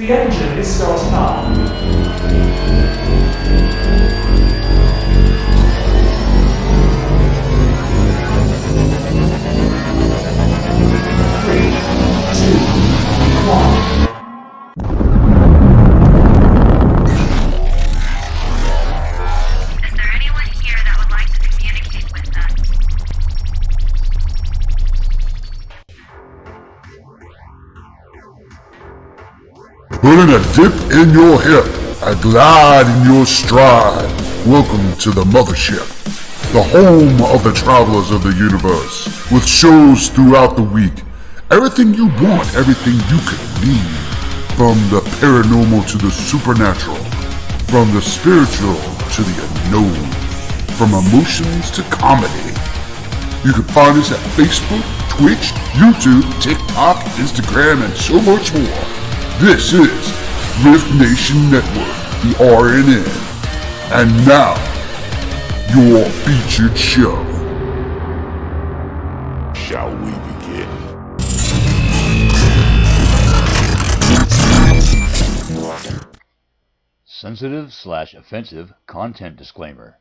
The engine is starting up. Three, two, one. Is there anyone here that would like to communicate with us? Putting a dip in your hip, a glide in your stride. Welcome to the mothership, the home of the travelers of the universe, with shows throughout the week. Everything you want, everything you could need. From the paranormal to the supernatural, from the spiritual to the unknown, from emotions to comedy. You can find us at Facebook, Twitch, YouTube, TikTok, Instagram, and so much more. This is R.I.F.T Nation Network, the RNN. And now, your featured show. Shall we begin? Sensitive/offensive content disclaimer.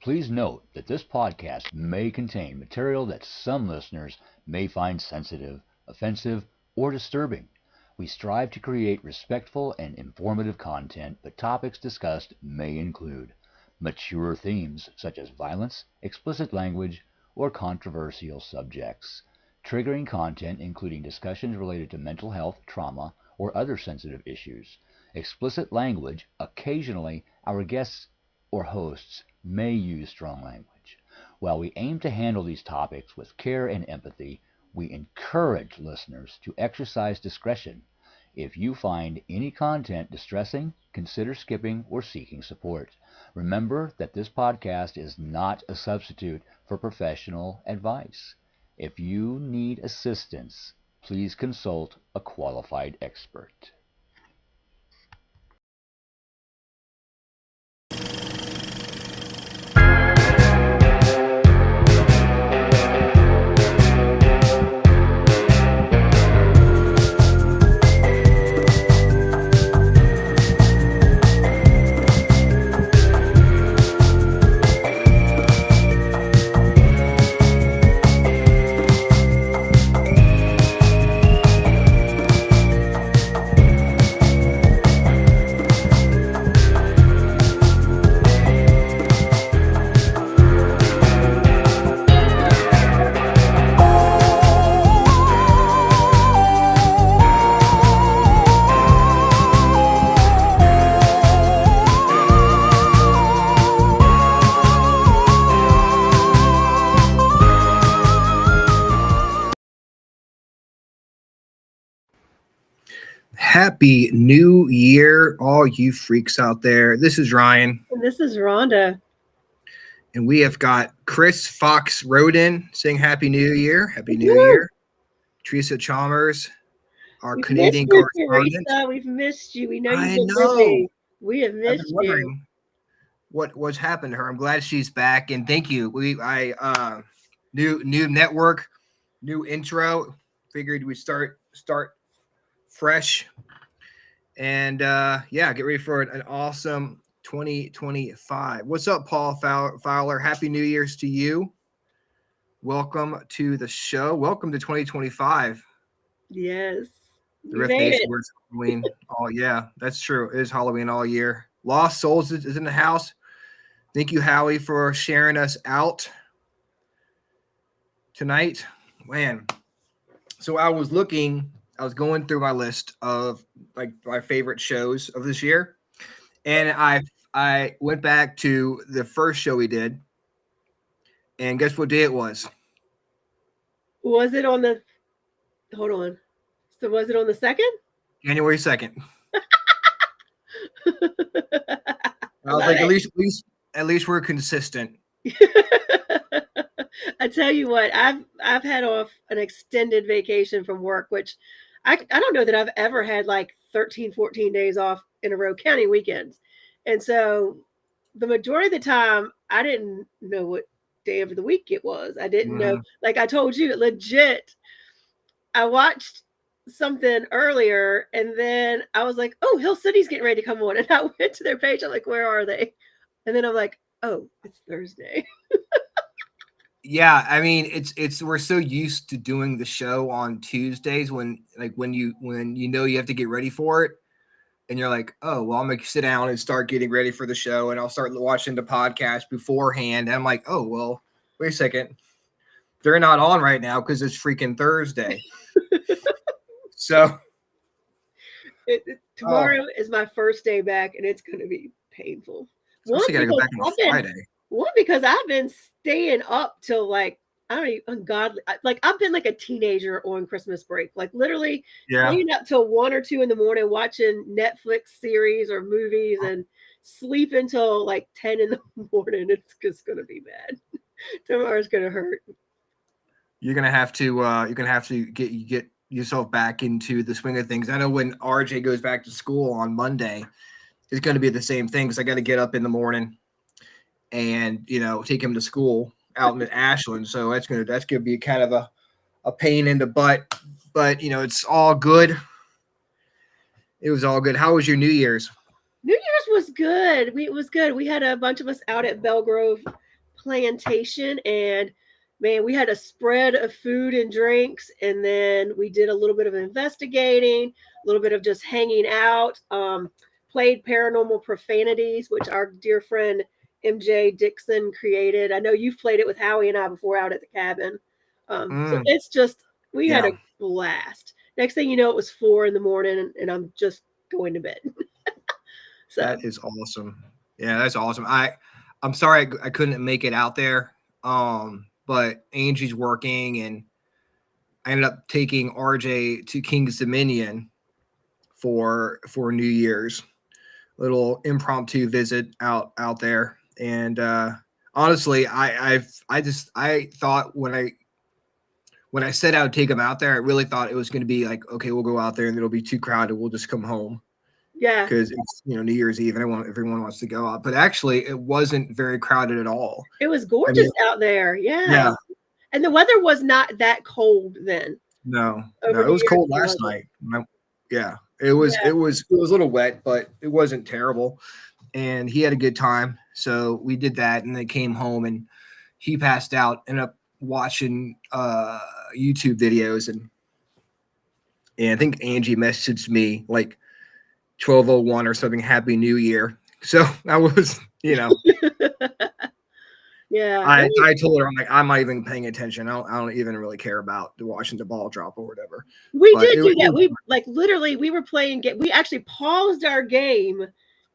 Please note that this podcast may contain material that some listeners may find sensitive, offensive, or disturbing. We strive to create respectful and informative content, but topics discussed may include mature themes such as violence, explicit language, or controversial subjects, triggering content including discussions related to mental health, trauma, or other sensitive issues, explicit language. Occasionally, our guests or hosts may use strong language. While we aim to handle these topics with care and empathy, we encourage listeners to exercise discretion. If you find any content distressing, consider skipping or seeking support. Remember that this podcast is not a substitute for professional advice. If you need assistance, please consult a qualified expert. Happy New Year, all you freaks out there. This is Ryan. And this is Rhonda. And we have got Chris Fox Roden saying Happy New Year. Happy New Woo! Year. Teresa Chalmers, our We've Canadian missed you, correspondent. Teresa. We've missed you. We know I you've been know. busy. We have I've missed been you. wondering what's happened to her. I'm glad she's back, and thank you. New network, new intro. Figured we'd start fresh. And get ready for an awesome 2025. What's up, Paul Fowler? Happy New Year's to you. Welcome to the show. Welcome to 2025. Yes. The We R.I.F.T made Nation it. works Halloween. Oh, yeah, that's true. It is Halloween all year. Lost Souls is in the house. Thank you, Howie, for sharing us out tonight. Man, so I was going through my list of like my favorite shows of this year, and I went back to the first show we did, and guess what day it was? Was it on the hold on. So was it on the 2nd? January 2nd. I was Love like, it. at least we're consistent. I tell you what, I've had off an extended vacation from work, which I don't know that I've ever had like 13, 14 days off in a row, counting weekends. And so the majority of the time, I didn't know what day of the week it was. I didn't know. Like I told you, legit, I watched something earlier, and then I was like, "Oh, Hill City's getting ready to come on," and I went to their page. I'm like, "Where are they?" And then I'm like, "Oh, it's Thursday." Yeah, I mean, it's we're so used to doing the show on Tuesdays when you know you have to get ready for it, and you're like, oh well, I'm gonna sit down and start getting ready for the show, and I'll start watching the podcast beforehand. And I'm like, oh well, wait a second, they're not on right now because it's freaking Thursday. So oh, Tomorrow is my first day back, and it's going to be painful. One especially got to go because back on a Friday. I've been staying up till like I don't even ungodly. Like I've been like a teenager on Christmas break, like literally Yeah, staying up till 1 or 2 in the morning watching Netflix series or movies and sleep until like 10 in the morning. It's just going to be bad. Tomorrow's going to hurt. you're gonna have to get yourself back into the swing of things. I know when RJ goes back to school on Monday, it's going to be the same thing because I got to get up in the morning and take him to school out in Ashland. So that's gonna be kind of a pain in the butt, but it's all good. It was all good. How was your New Year's? New Year's was good. It was good. We had a bunch of us out at Belgrove Plantation, and man, we had a spread of food and drinks, and then we did a little bit of investigating, a little bit of just hanging out. Played Paranormal Profanities, which our dear friend MJ Dixon created. I know you've played it with Howie and I before out at the cabin. So it's just we had Yeah, a blast. Next thing you know, it was 4 in the morning, and I'm just going to bed. So that is awesome. Yeah, that's awesome. I'm sorry I couldn't make it out there. But Angie's working, and I ended up taking RJ to King's Dominion for New Year's. Little impromptu visit out there, and honestly, I thought when I said I would take him out there, I really thought it was going to be like, okay, we'll go out there and it'll be too crowded, we'll just come home yeah, because it's New Year's Eve and everyone wants to go out. But actually, it wasn't very crowded at all. it was I gorgeous mean, out there. Yeah. yeah, And the weather was not that cold then. no, Over it New was Year's cold Eve, last was it? night. Yeah, it was a little wet, but it wasn't terrible. And he had a good time. So we did that, and then came home, and he passed out. Ended up watching YouTube videos, and I think Angie messaged me like 12:01 or something. Happy New Year. So I was, Yeah. I told her I'm like I'm not even paying attention. I don't even really care about watching the ball drop or whatever. We But did it do that. was We like literally we were playing we actually paused our game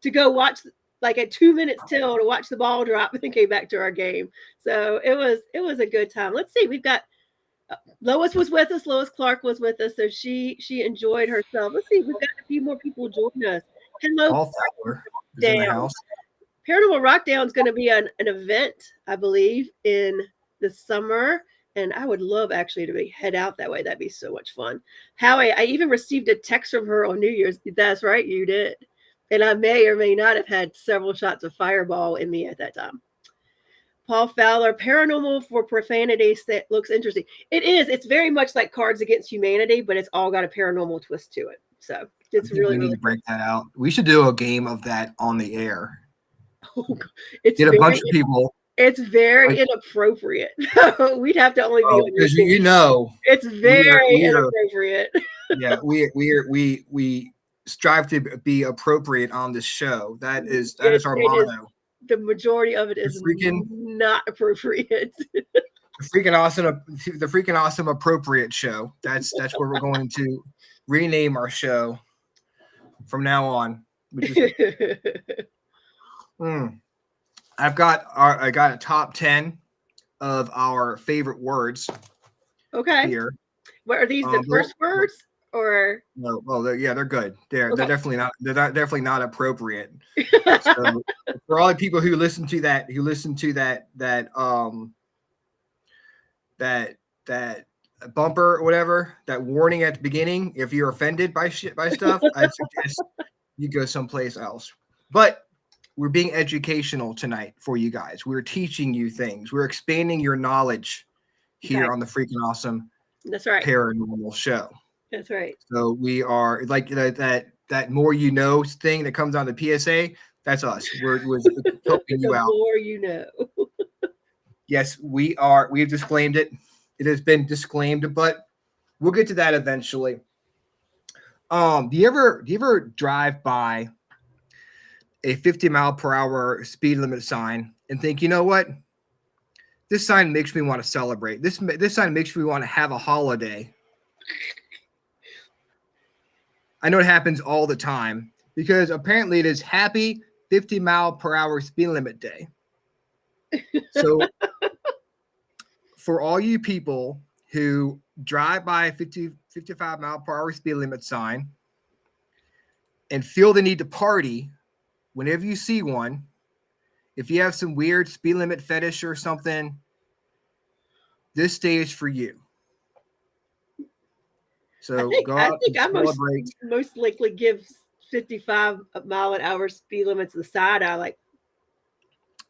to go watch like at 2 minutes till to watch the ball drop and then came back to our game. So it was a good time. Let's see. We've got Lois was with us. Lois Clark was with us. So she enjoyed herself. Let's see. We've got a few more people join us. Hello, Paul Fowler is in the Down. house. Paranormal Rockdown is going to be an event, I believe, in the summer. And I would love actually to head out that way. That'd be so much fun. Howie, I even received a text from her on New Year's. That's right, you did. And I may or may not have had several shots of Fireball in me at that time. Paul Fowler, Paranormal for Profanity looks interesting. It is. It's very much like Cards Against Humanity, but it's all got a paranormal twist to it. So I it's think really, we need really to break that out. We should do a game of that on the air. cool. It's Get a very bunch of people. It's very Like, inappropriate. We'd have to only be on your because team. It's very we are inappropriate. yeah we strive to be appropriate on this show. That is our It is motto. the majority of it The is freaking not appropriate. the freaking awesome appropriate show. That's where we're going to rename our show from now on. We just, I got a top 10 of our favorite words Okay. here. What are these the first words or No, well, they're good. They're okay. definitely not appropriate. So for all the people who listen to that that bumper or whatever, that warning at the beginning, if you're offended by stuff, I'd suggest you go someplace else. But we're being educational tonight for you guys. We're teaching you things. We're expanding your knowledge here Okay. on the Freaking Awesome That's right. Paranormal Show. That's right. So we are like that more you know thing that comes on the PSA. That's us. We're helping you The out. more you know. Yes, we are. We've disclaimed it. It has been disclaimed, but we'll get to that eventually. Do you ever drive by a 50-mile-per-hour speed limit sign and think, you know what? This sign makes me want to celebrate. This sign makes me want to have a holiday. I know it happens all the time because apparently it is Happy 50-mile-per-hour speed limit day. So for all you people who drive by a 55-mile-per-hour speed limit sign and feel the need to party whenever you see one, if you have some weird speed limit fetish or something, this day is for you. So go I out think and I celebrate. most likely give 55-mile-an-hour speed limits the side eye, like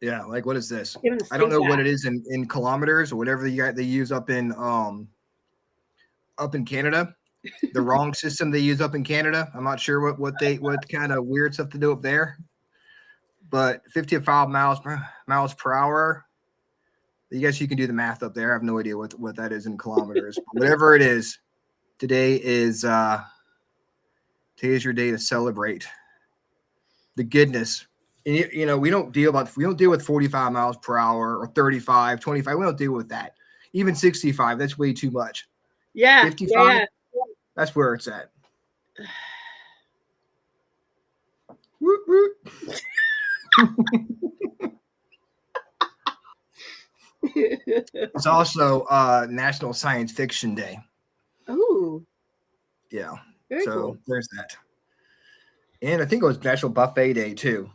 Yeah, like what is this? giving the I don't stink know what eye. it is in kilometers or whatever they use up in Canada. The wrong system they use up in Canada. I'm not sure what kind of weird stuff to do up there. But 55 miles per hour. I guess you can do the math up there. I have no idea what that is in kilometers. But whatever it is, today is your day to celebrate the goodness. And you know, we don't deal with 45 miles per hour or 35, 25. We don't deal with that. Even 65, that's way too much. Yeah, 55, yeah. that's where it's at. Woot, woot. It's also National Science Fiction Day. Oh, Yeah. very So cool. there's that. And I think it was National Buffet Day too.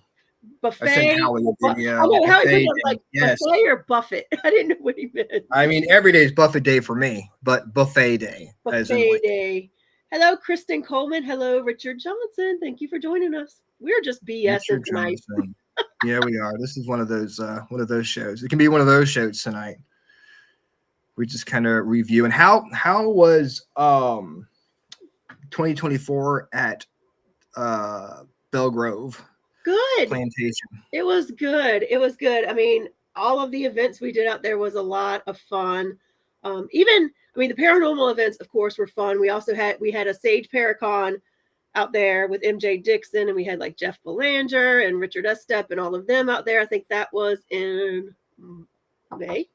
I sent Buffet. Howie a video. I know how he put Buffet it Day. like Yes. buffet or buffet. I didn't know what he meant. I mean, every day is Buffet Day for me, but Buffet Day, as in Buffet like, day. Hello, Kristen Coleman. Hello, Richard Johnson. Thank you for joining us. We're just BSing Richard tonight. Johnson. Yeah, we are. This is one of those shows. It can be one of those shows tonight. We just kind of review. And how was 2024 at Belgrove Good. Plantation? It was good. It was good. I mean, all of the events we did out there was a lot of fun. The paranormal events, of course, were fun. We had a Sage Paracon out there with MJ Dixon, and we had like Jeff Belanger and Richard Estep and all of them out there. I think that was in May.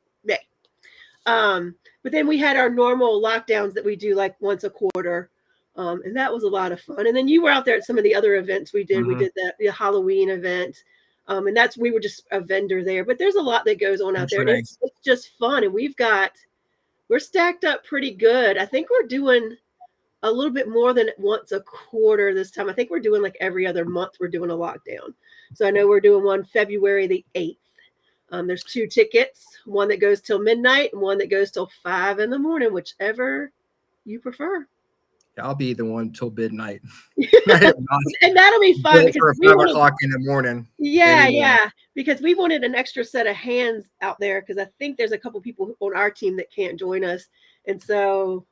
But then we had our normal lockdowns that we do like once a quarter. And that was a lot of fun. And then you were out there at some of the other events we did. We did the Halloween event. And we were just a vendor there. But there's a lot that goes on out there. And it's just fun. And we're stacked up pretty good. I think we're doing a little bit more than once a quarter this time. I think we're doing like every other month we're doing a lockdown. So I know we're doing one February the 8th. There's 2 tickets, one that goes till midnight and one that goes till 5 in the morning, whichever you prefer. I'll be the one till midnight. And that'll be fun because 5 o'clock in the morning. Yeah, yeah. Because we wanted an extra set of hands out there because I think there's a couple people on our team that can't join us. And so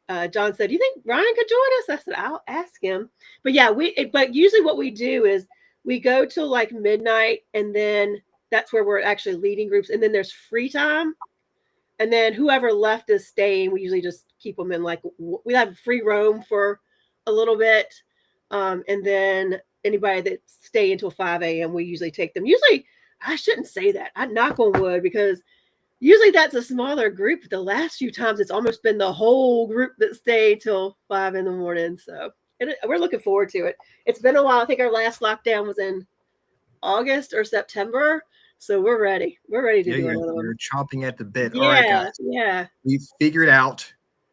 John said, "Do you think Ryan could join us?" I said, "I'll ask him." But yeah, but usually what we do is we go till like midnight, and then that's where we're actually leading groups, and then there's free time, and then whoever left is staying. We usually just keep them in like we have free roam for a little bit, and then anybody that stay until 5 a.m. we usually take them. Usually, I shouldn't say that. I knock on wood because usually that's a smaller group. The last few times it's almost been the whole group that stayed till 5 in the morning. So we're looking forward to it. It's been a while. I think our last lockdown was in August or September. So we're ready. We're ready to do another one. You're chomping at the bit. Yeah, all right, guys. Yeah. We figured out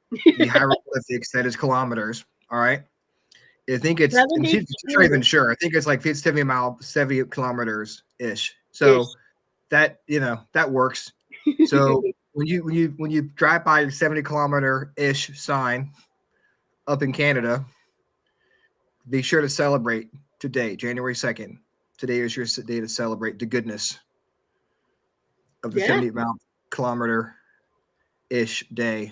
the hieroglyphics that is kilometers. All right. I think it's not even sure. I think it's like 70 kilometers ish. So that that works. So when you drive by your 70-kilometer ish sign up in Canada, be sure to celebrate today, January 2nd. Today is your day to celebrate the goodness of the 70 kilometer ish day.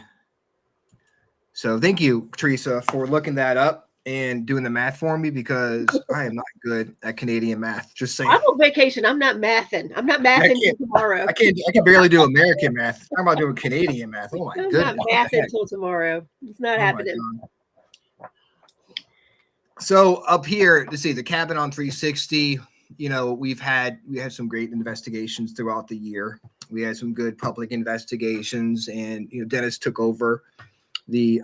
So thank you, Teresa, for looking that up and doing the math for me because I am not good at Canadian math. Just saying. I'm on vacation. I'm not mathing. I'm not mathing till tomorrow. I can barely do American math. I'm about doing Canadian math. Oh my I'm goodness. not mathing till tomorrow. It's not happening. So up here, let's see the cabin on 360. You know, we had some great investigations throughout the year. We had some good public investigations, and Dennis took over the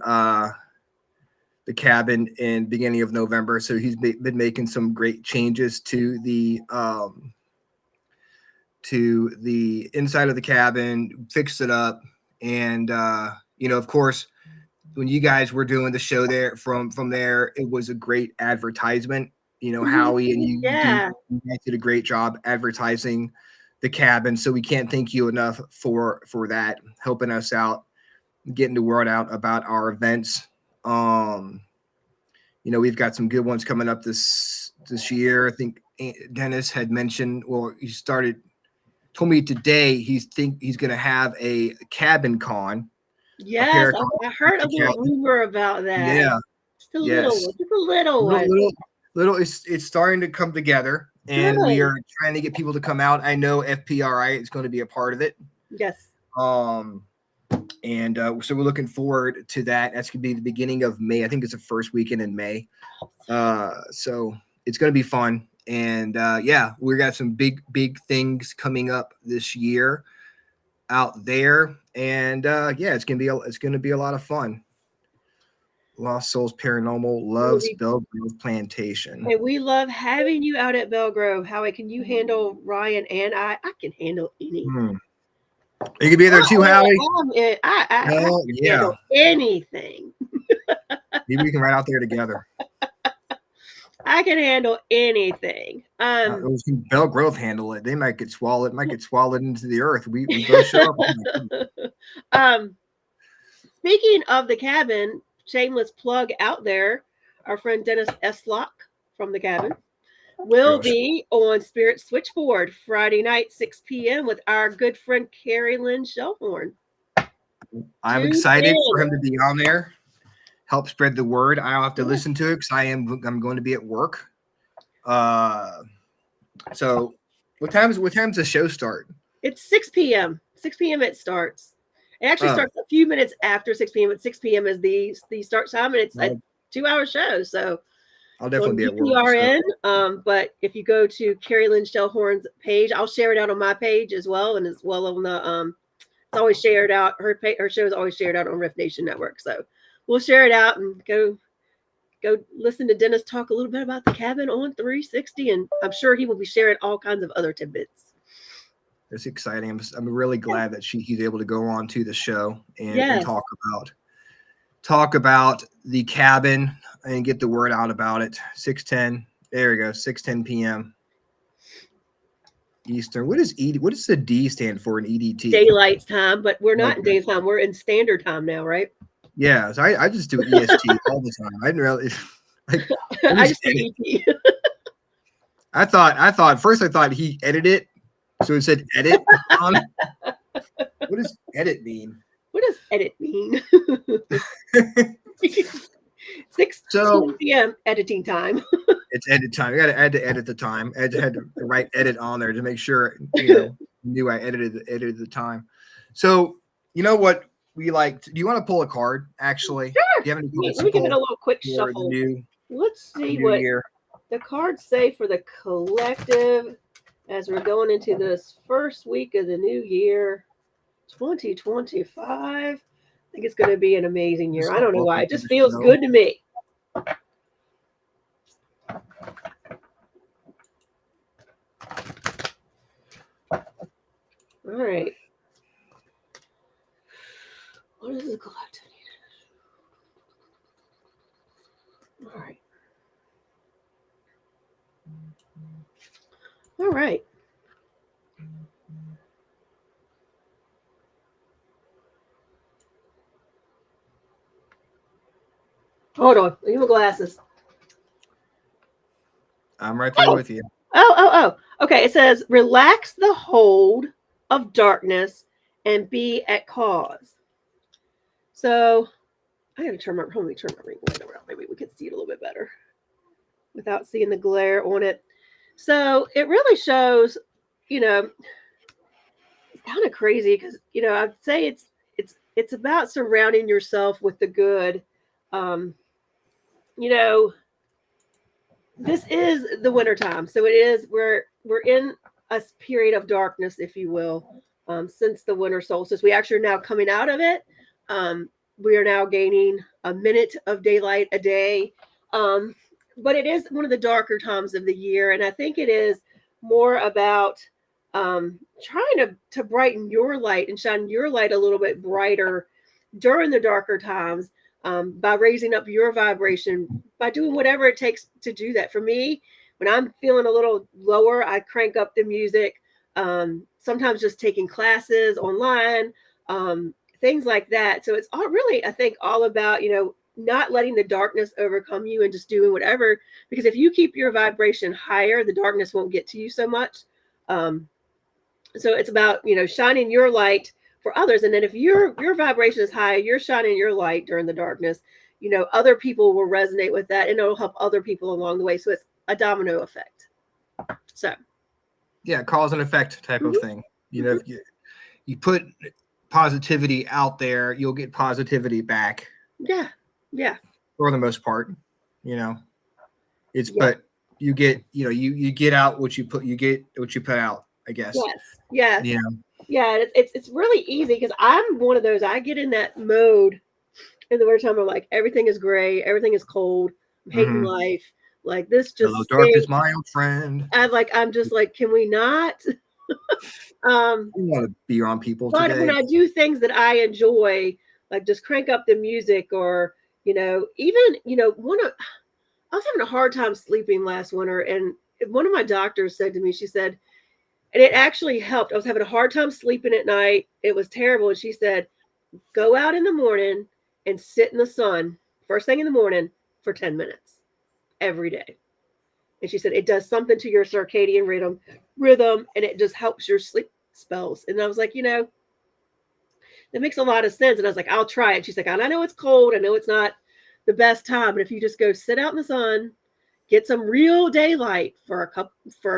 cabin in beginning of November. So he's been making some great changes to the inside of the cabin, fixed it up, and of course, when you guys were doing the show there from there, it was a great advertisement. Howie and you guys did a great job advertising the cabin. So we can't thank you enough for that, helping us out, getting the word out about our events. We've got some good ones coming up this year. I think Dennis had mentioned, or he told me today he's going to have a cabin con. Yes, I heard a little rumor about that. Yeah, just a little one. Little. It's starting to come together, and we are trying to get people to come out. I know FPRI is going to be a part of it. Yes. So we're looking forward to that. That's going to be the beginning of May. I think it's the first weekend in May. So it's going to be fun. And we got some big things coming up this year out there. And it's going to be a lot of fun. Lost Souls Paranormal loves Belgrove Plantation. And we love having you out at Belgrove. Howie, can you handle Ryan and I? I can handle anything. You can be there too, Howie. I can handle anything. Maybe we can ride out there together. I can handle anything. Belgrove handle it. They might get swallowed. Might get swallowed into the earth. We both show up. Speaking of the cabin, shameless plug out there. Our friend Dennis Eslock from the cabin will be on Spirit Switchboard Friday night, 6 p.m. with our good friend Carrie Lynn Shellhorn. I'm excited for him to be on there. Help spread the word. I'll have to listen to it because I'm going to be at work. So what time's the show start? It's 6 p.m. 6 p.m. it starts. It actually starts a few minutes after 6 p.m. At 6 p.m. is the start time, and it's a 2-hour show. So I'll definitely be at work. RNN, but if you go to Carrie Lynn Shellhorn's page, I'll share it out on my page as well, and as well on the it's always shared out. Her show is always shared out on Rift Nation Network. So we'll share it out and go listen to Dennis talk a little bit about the cabin on 360, and I'm sure he will be sharing all kinds of other tidbits. It's exciting. I'm really glad that he's able to go on to the show and talk about the cabin and get the word out about it. 6:10. There we go. 6:10 p.m. Eastern. What does the D stand for in EDT? Daylight time, but we're not in daytime. We're in standard time now, right? Yeah. So I just do EST all the time. I didn't really I just do ET. I thought first he edited it. So it said edit on. What does edit mean? What does edit mean? 6 p.m. editing time. It's edit time. I had to edit the time. I had to write edit on there to make sure knew I edited the time. So you know what we like? Do you want to pull a card? Actually, sure. Do you have any Let me give it a little quick shuffle. Let's see what the cards say for the collective as we're going into this first week of the new year, 2025. I think it's going to be an amazing year. I don't know why. It just feels good to me. All right. What is the collective? All right. All right. Hold on. Leave my glasses. I'm right there with you. Oh. Okay. It says, relax the hold of darkness and be at cause. So I gotta let me turn my ring light around. Maybe we can see it a little bit better without seeing the glare on it. So it really shows, you know, it's kind of crazy because I'd say it's about surrounding yourself with the good. Um, you know, this is the winter time, so it is we're in a period of darkness, if you will, since the winter solstice. We actually are now coming out of it. We are now gaining a minute of daylight a day, um, but it is one of the darker times of the year, and I think it is more about trying to brighten your light and shine your light a little bit brighter during the darker times, by raising up your vibration, by doing whatever it takes to do that. For me, when I'm feeling a little lower, I crank up the music. Sometimes just taking classes online, things like that. So it's all really, I think, all about, not letting the darkness overcome you and just doing whatever. Because if you keep your vibration higher, the darkness won't get to you so much. So it's about, shining your light for others. And then if your vibration is high, you're shining your light during the darkness, other people will resonate with that and it'll help other people along the way. So it's a domino effect. So Yeah, cause and effect type of thing. If you put positivity out there, you'll get positivity back. Yeah. For the most part, it's Yeah. but you get you get out what you put out, I guess. Yes. Yeah. It's really easy because I'm one of those. I get in that mode in the wintertime. I'm like, everything is gray, everything is cold. I'm hating life. Like this just Hello, darkness, my old friend. I'm just like, can we not? I want to be around people But today. when I do things that I enjoy, like just crank up the music, or even I was having a hard time sleeping last winter, and one of my doctors said to me, she said, and it actually helped. I was having a hard time sleeping at night. It was terrible, and she said, go out in the morning and sit in the sun first thing in the morning for 10 minutes every day. And she said it does something to your circadian rhythm, and it just helps your sleep spells. And I was like, that makes a lot of sense. And I was like, I'll try it. She's like, and I know it's cold. I know it's not the best time, but if you just go sit out in the sun, get some real daylight for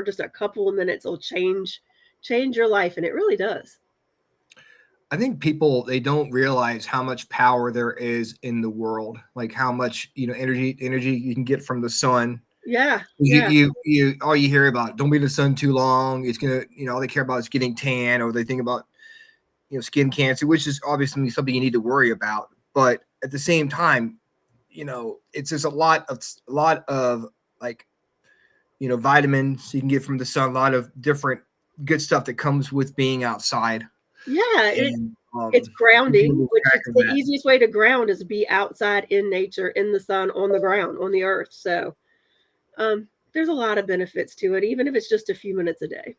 just a couple of minutes, it'll change your life. And it really does. I think people, they don't realize how much power there is in the world, like how much energy you can get from the sun. Yeah. You all you hear about, don't be in the sun too long. It's gonna, all they care about is getting tan, or they think about skin cancer, which is obviously something you need to worry about. But at the same time, it's just a lot of like vitamins you can get from the sun, a lot of different good stuff that comes with being outside. Yeah, it's grounding, which is the easiest way to ground is be outside in nature, in the sun, on the ground, on the earth. So there's a lot of benefits to it, even if it's just a few minutes a day.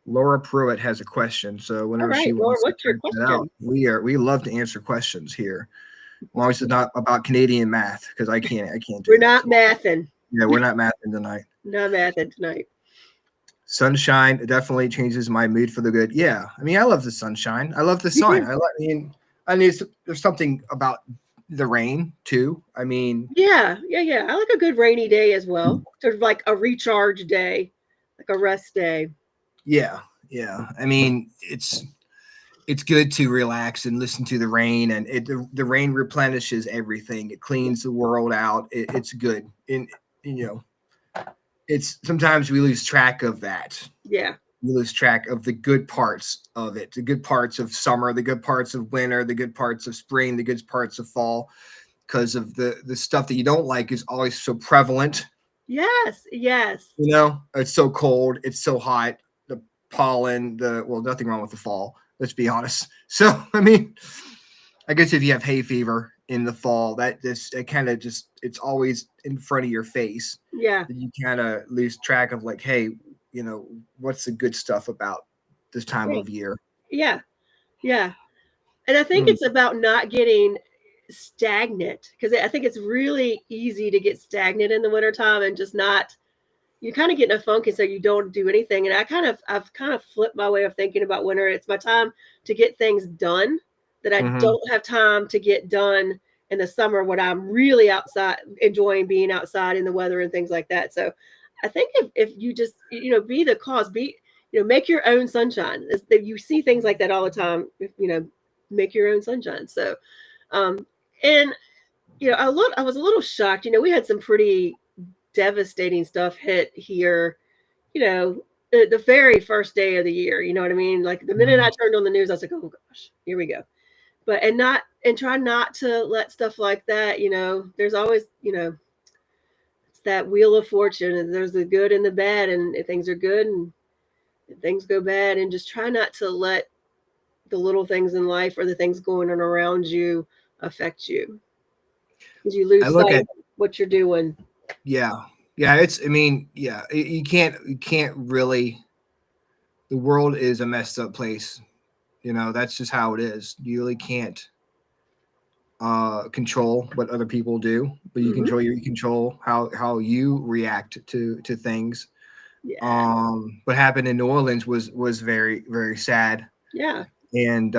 Laura Pruitt has a question, so whenever All right, she Laura, wants what's to your check that out, question? we love to answer questions here. As long as it's not about Canadian math, because I can't do We're that. not mathing. Yeah, we're not mathing tonight. Not mathing tonight. Sunshine definitely changes my mood for the good. Yeah, I mean, I love the sunshine. I love the sun. There's something about the rain too. I mean, Yeah. I like a good rainy day as well. Sort of like a recharge day, like a rest day. yeah. I mean, it's good to relax and listen to the rain, and the rain replenishes everything. It cleans the world out. It's good, and it's sometimes we lose track of that. Yeah. We lose track of the good parts of it, the good parts of summer, the good parts of winter, the good parts of spring, the good parts of fall, because of the stuff that you don't like is always so prevalent. Yes. It's so cold, it's so hot, the pollen, nothing wrong with the fall, let's be honest. So I mean, I guess if you have hay fever in the fall, it kind of just, it's always in front of your face. Yeah. You kind of lose track of like, hey, what's the good stuff about this time of year? Yeah. And I think it's about not getting stagnant, because I think it's really easy to get stagnant in the wintertime and just not, you kind of get in a funk, and so you don't do anything. And I've kind of flipped my way of thinking about winter. It's my time to get things done that I don't have time to get done in the summer when I'm really outside, enjoying being outside in the weather and things like that. So I think if you just, be the cause, make your own sunshine. You see things like that all the time, make your own sunshine. So, um, and, I was a little shocked, we had some pretty devastating stuff hit here, the very first day of the year, you know what I mean? Like the minute I turned on the news, I was like, oh gosh, here we go. But and try not to let stuff like that, there's always, it's that wheel of fortune, and there's the good and the bad, and if things are good and things go bad, and just try not to let the little things in life or the things going on around you affect you, because you I lose look sight at of what you're doing. yeah, yeah. I mean, yeah. You can't really. The world is a messed up place. That's just how it is. You really can't control what other people do, but Hmm. you control how you react to things. Yeah, What happened in New Orleans was very very sad, yeah, and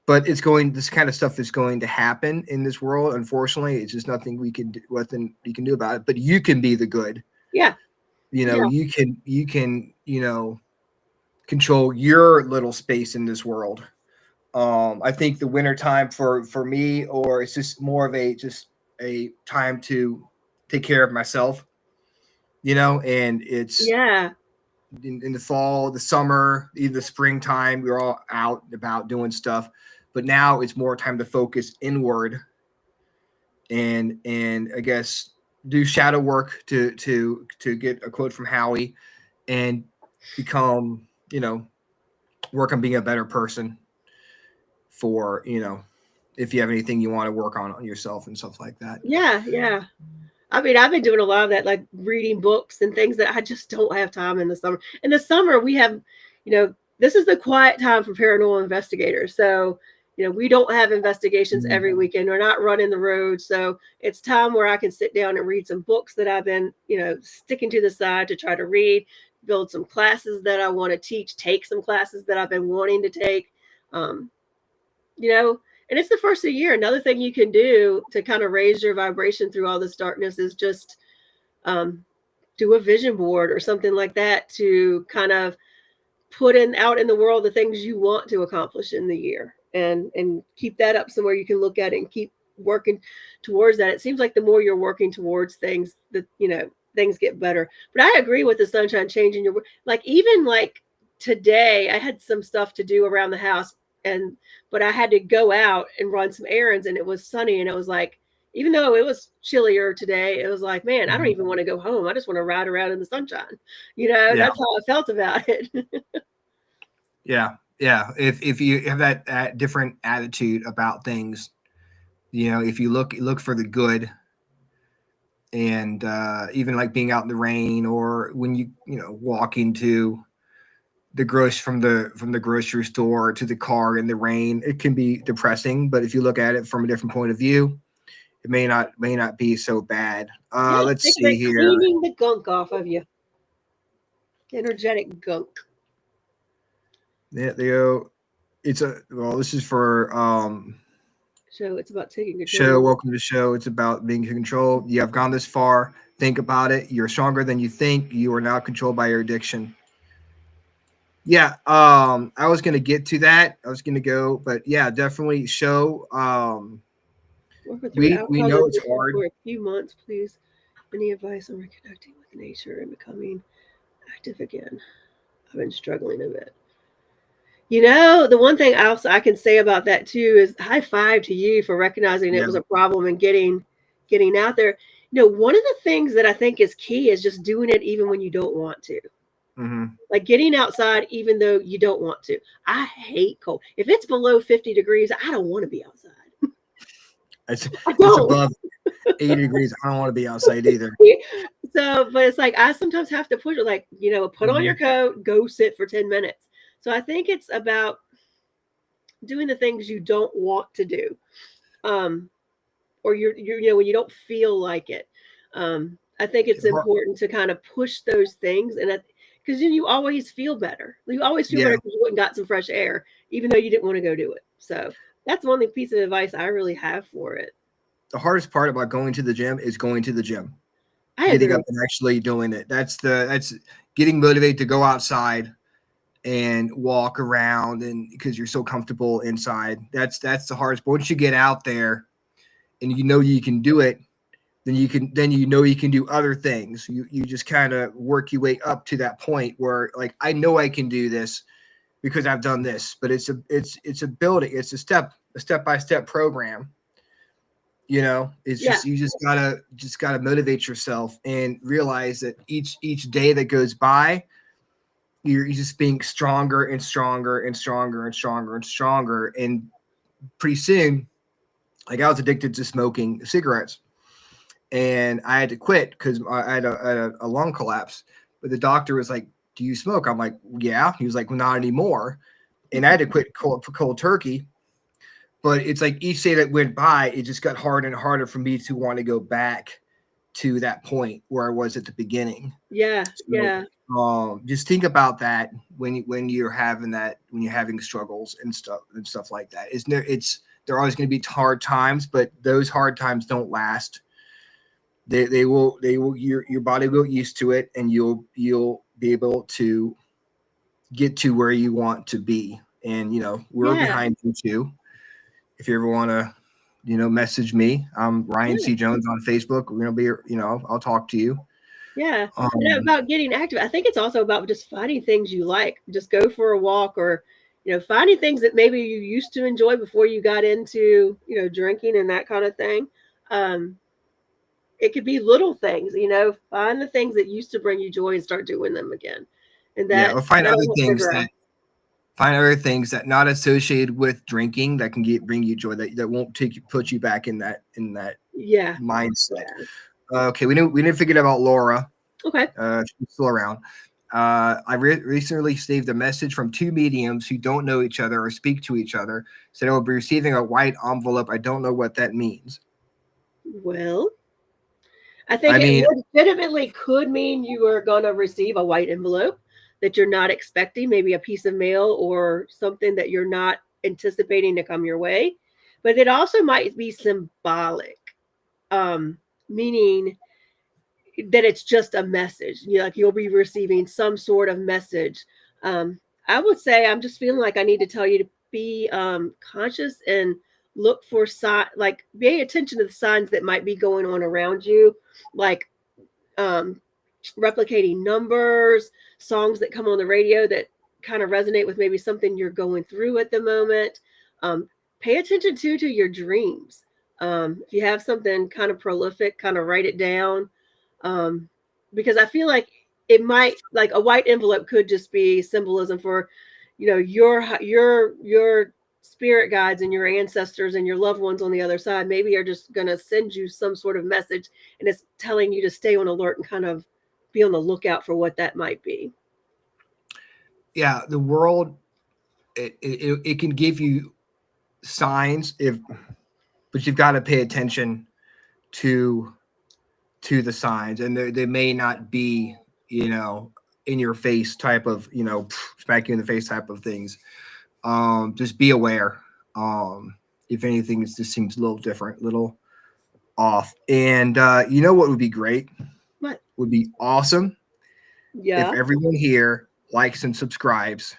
but this kind of stuff is going to happen in this world. Unfortunately, it's just nothing you can do about it. But you can be the good. yeah, yeah, You can control your little space in this world. I think the winter time for me, or it's just more of a time to take care of myself, and it's yeah, in the fall, the summer, even the springtime, we're all out and about doing stuff. But now it's more time to focus inward and I guess do shadow work to get a quote from Howie and become, work on being a better person for, if you have anything you want to work on yourself and stuff like that. yeah, yeah. I mean, I've been doing a lot of that, like reading books and things that I just don't have time in the summer. In the summer, we have, this is the quiet time for paranormal investigators. So, we don't have investigations every weekend. We're not running the road. So it's time where I can sit down and read some books that I've been, sticking to the side to try to read, build some classes that I want to teach, take some classes that I've been wanting to take. Um, and it's the first of the year. Another thing you can do to kind of raise your vibration through all this darkness is just um, do a vision board or something like that to kind of put out in the world the things you want to accomplish in the year, and keep that up somewhere you can look at it and keep working towards that. It seems like the more you're working towards things, that things get better. But I agree with the sunshine changing your, like, even like today I had some stuff to do around the house, and but I had to go out and run some errands, and it was sunny, and it was like, even though it was chillier today, it was like, man, I don't Mhm. even want to go home. I just want to ride around in the sunshine. Yeah, That's how I felt about it. yeah, yeah. If you have that different attitude about things, if you look for the good, and even like being out in the rain, or when walk into from the grocery store to the car in the rain, it can be depressing. But if you look at it from a different point of view, it may not be so bad. Yeah, Let's think see about here. cleaning the gunk off of you. Energetic gunk. Yeah, this is for So it's about taking control show. of it. Welcome to the show. It's about being in control. You have gone this far. Think about it. You're stronger than you think. You are not controlled by your addiction. Yeah, I was gonna get to that. I was gonna go, but yeah, definitely show. Work with your We alcohol know it's addiction hard. for a few months, please. Any advice on reconnecting with nature and becoming active again? I've been struggling a bit. The one thing I can say about that too is high five to you for recognizing it Yeah. was a problem and getting out there. One of the things that I think is key is just doing it even when you don't want to. Hmm. Like getting outside even though you don't want to. I hate cold. If it's below 50 degrees, I don't want to be outside. It's I it's don't. above 80 degrees. I don't want to be outside either. So, but it's like I sometimes have to push it, like, put on your Hmm. coat, go sit for 10 minutes. So I think it's about doing the things you don't want to do. Um, or when you don't feel like it. I think it's important to kind of push those things, and because you always feel better. You always feel Yeah, better because you went and got some fresh air, even though you didn't want to go do it. So that's one piece of advice I really have for it. the hardest part about going to the gym is going to the gym, I getting agree. up and actually doing it. That's getting motivated to go outside and walk around, and because you're so comfortable inside. That's the hardest. But once you get out there and you know you can do it, then you know you can do other things. You just kind of work your way up to that point where, like, I know I can do this because I've done this. But it's a building. It's a step by step program. It's Yeah. just, you just gotta motivate yourself and realize that each day that goes by, you're just being stronger and stronger and stronger and stronger and stronger. And pretty soon, like, I was addicted to smoking cigarettes, and I had to quit because I had a lung collapse. But the doctor was like, "Do you smoke?" I'm like, "Yeah." He was like, "Well, not anymore." And I had to quit cold turkey. But it's like each day that went by, it just got harder and harder for me to want to go back to that point where I was at the beginning. Yeah. So, Yeah. just think about that when you're having struggles and stuff like that. There are always going to be hard times, but those hard times don't last. They will your body will get used to it, and you'll be able to get to where you want to be. And we're Yeah. behind you too. If you ever want to, message me, I'm Ryan Yeah. C. Jones on Facebook. We're gonna be, I'll talk to you. Yeah. Um, About getting active, I think it's also about just finding things you like. Just go for a walk, or finding things that maybe you used to enjoy before you got into drinking and that kind of thing. Um, it could be little things. Find the things that used to bring you joy and start doing them again, and yeah, or that'll help figure out. find other things that not associated with drinking that can bring you joy, that won't put you back in that Yeah. mindset. Yeah. Okay, we didn't forget about Laura. Okay. She's still around. I recently received a message from two mediums who don't know each other or speak to each other. Said I will be receiving a white envelope. I don't know what that means. Well, I think I it mean, legitimately could mean you are going to receive a white envelope that you're not expecting, maybe a piece of mail or something that you're not anticipating to come your way. But it also might be symbolic, meaning that it's just a message. Like you'll be receiving some sort of message. I would say I'm just feeling like I need to tell you to be conscious and look for like pay attention to the signs that might be going on around you, like um, replicating numbers, songs that come on the radio that kind of resonate with maybe something you're going through at the moment. Um, Pay attention to your dreams. If you have something kind of prolific, kind of write it down, um, because I feel like it might, like a white envelope could just be symbolism for, your spirit guides and your ancestors and your loved ones on the other side. Maybe are just going to send you some sort of message, and it's telling you to stay on alert and kind of be on the lookout for what that might be. yeah, the world, it can give you signs, but you've got to pay attention to the signs, and they may not be, in your face type of, smack you in the face type of things. Just be aware. If anything, it just seems a little different, little off. And you know what would be great? What? Would be awesome if Yeah. everyone here likes and subscribes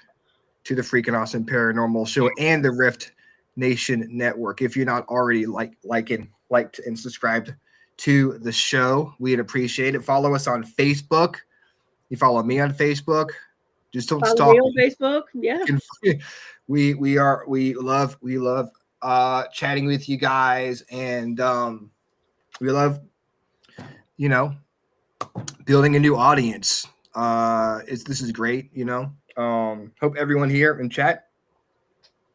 to the Freaking Awesome Paranormal Show and the Rift Nation Network. If you're not already liked and subscribed to the show, we'd appreciate it. Follow us on Facebook. You follow me on Facebook. Just don't Follow me stalk on me. Facebook. Yeah. We love chatting with you guys, and we love, you know building a new audience. This is great. Hope everyone here in chat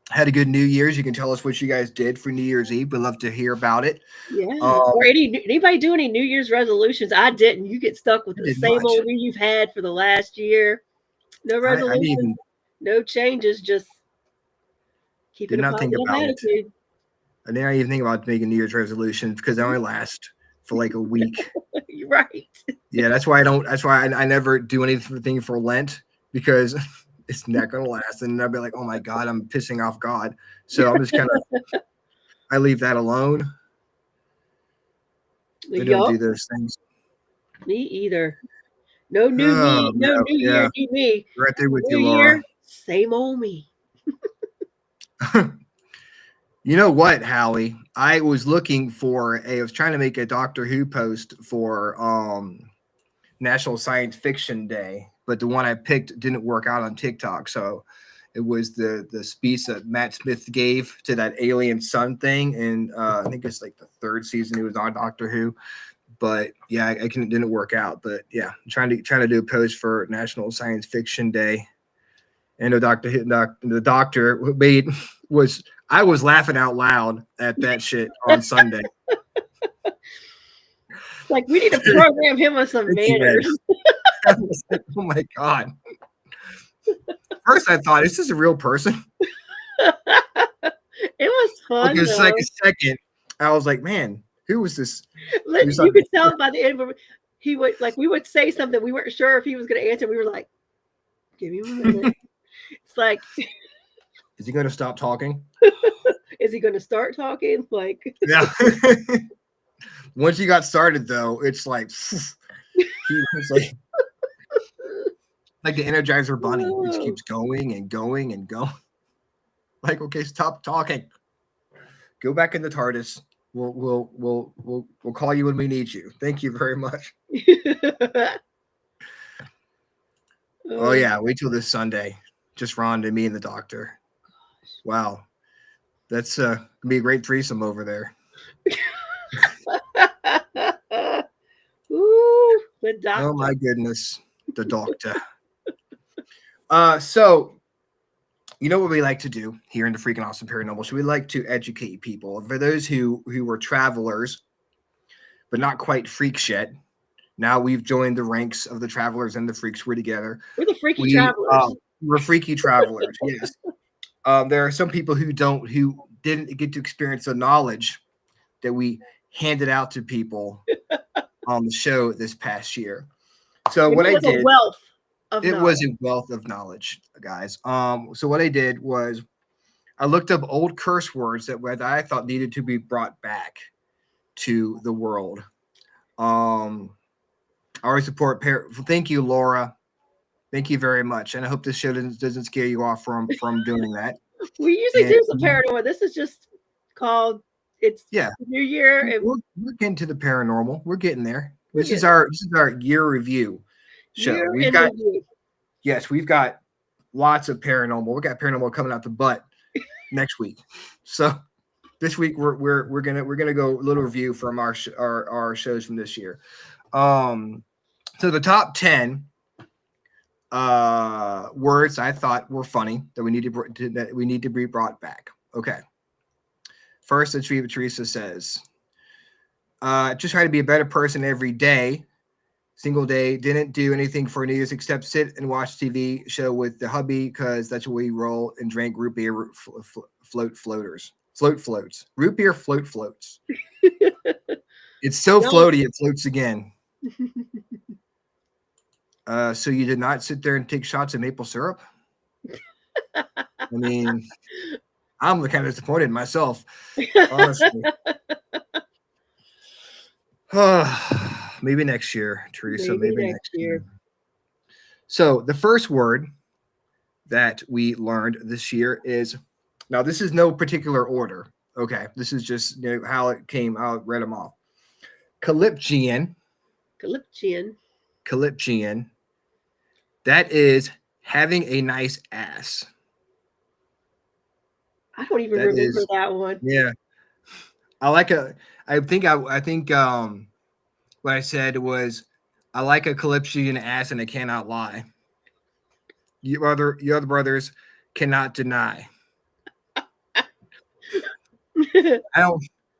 had a good New Year's. You can tell us what you guys did for New Year's Eve. We'd love to hear about it. Yeah. Um, Or anybody do any New Year's resolutions? I didn't. You get stuck with I the did same not. old New you've had for the last year. No I didn't resolutions, even no changes, just keeping did a not think positive about it. attitude. I didn't even think about making New Year's resolutions because they only last for like a week. You're right. Yeah, that's why I don't. That's why I never do anything for Lent, because it's not gonna last, and I'll be like, oh my god, I'm pissing off God. So I'm just kind of, I leave that alone. They don't do Yup, those things. me either. No new Oh me, no no, new year, yeah, new me. right there with New you, Laura. year, same old me. You know what, Howie? I was looking for I was trying to make a Doctor Who post for National Science Fiction Day, but the one I picked didn't work out on TikTok. So it was the speech that Matt Smith gave to that alien sun thing, and I think it's like the third season he was on Doctor Who. But yeah, didn't work out. But yeah, I'm trying to do a post for National Science Fiction Day, and the doctor made was I was laughing out loud at that shit on Sunday. Like we need to program him with some Thank you, Ed. manners. I was like, oh my god! First, I thought, is this a real person? It was Like fun it was like though. a second, I was like, man, who was this? Who's You on? could tell by the end. He would like we would say something. We weren't sure if he was going to answer. We were like, "Give me a minute." It's like, Is he going to stop talking? is he going to start talking? Like, Yeah. Once he got started, though, it's like he was like the Energizer Bunny. It just keeps going and going and going. Like, okay, stop talking. Go back in the TARDIS. We'll call you when we need you. Thank you very much. Oh yeah, wait till this Sunday. Just Ron and me and the doctor. Wow, that's gonna be a great threesome over there. Ooh, the doctor. Oh my goodness, the doctor. So you know what we like to do here in the Freaking Awesome Paranormal? So we like to educate people. For those who were travelers, but not quite freaks yet. Now we've joined the ranks of the travelers and the freaks. We're together. We're the freaky travelers. We're freaky travelers. Yes. There are some people who didn't get to experience the knowledge that we handed out to people on the show this past year. So And what it I was a did, wealth of it knowledge. was a wealth of knowledge, guys. So what I did was I looked up old curse words that I thought needed to be brought back to the world. I always support thank you, Laura. Thank you very much. And I hope this show doesn't scare you off from doing that. We usually And do some paranormal. This is just called it's yeah, New Year. And we're getting to the paranormal. We're getting there. We're This is getting our year review show. year We've in got review. we've got lots of paranormal. We got paranormal coming out the butt next week. So this week we're gonna go a little review from our shows from this year. So the top 10 words I thought were funny that we need to be brought back. Okay. First, Teresa says, just try to be a better person every day. Single day, didn't do anything for New Year's except sit and watch TV show with the hubby because that's what we roll and drank root beer floats. Root beer floats. It's so floaty it floats again. So you did not sit there and take shots of maple syrup? I mean, I'm kind of disappointed myself, honestly. Maybe next year, Teresa. Maybe next year. So the first word that we learned this year is, now this is no particular order. Okay, this is just how it came. I'll read them off. Calyptian. That is having a nice ass. I don't even remember that one. Yeah. I think what I said was I like a Calyptian ass and I cannot lie. Your other brothers cannot deny.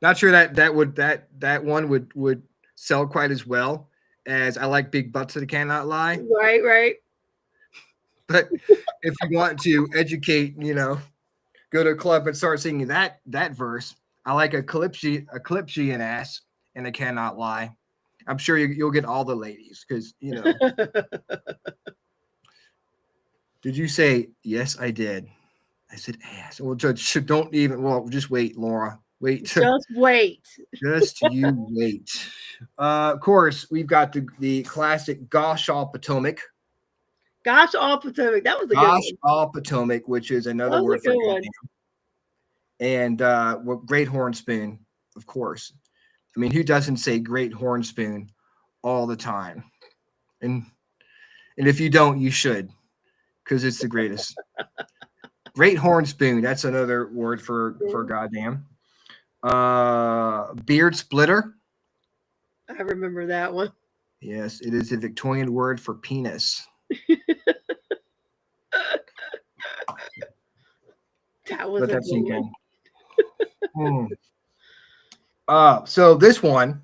Not sure that one would sell quite as well as I like big butts that cannot lie. Right. But if you want to educate, go to a club and start singing that verse. I like a Calyptian ass and I cannot lie. I'm sure you'll get all the ladies because Did you say yes? I did. I said ass. Well, Judge, don't even. Well, just wait, Laura. Wait. Just wait. Just you wait. Of course, we've got the classic Gosh All Potomac. Gosh, all Potomac. That was a good Gosh one. All Potomac, which is That another was a word for good one. goddamn. And Great Horn Spoon, of course. I mean, who doesn't say Great Horn Spoon all the time? And if you don't, you should, because it's the greatest. Great Horn Spoon. That's another word for goddamn. Beard splitter. I remember that one. Yes, it is a Victorian word for penis. That was Let a that good sink one. in. So this one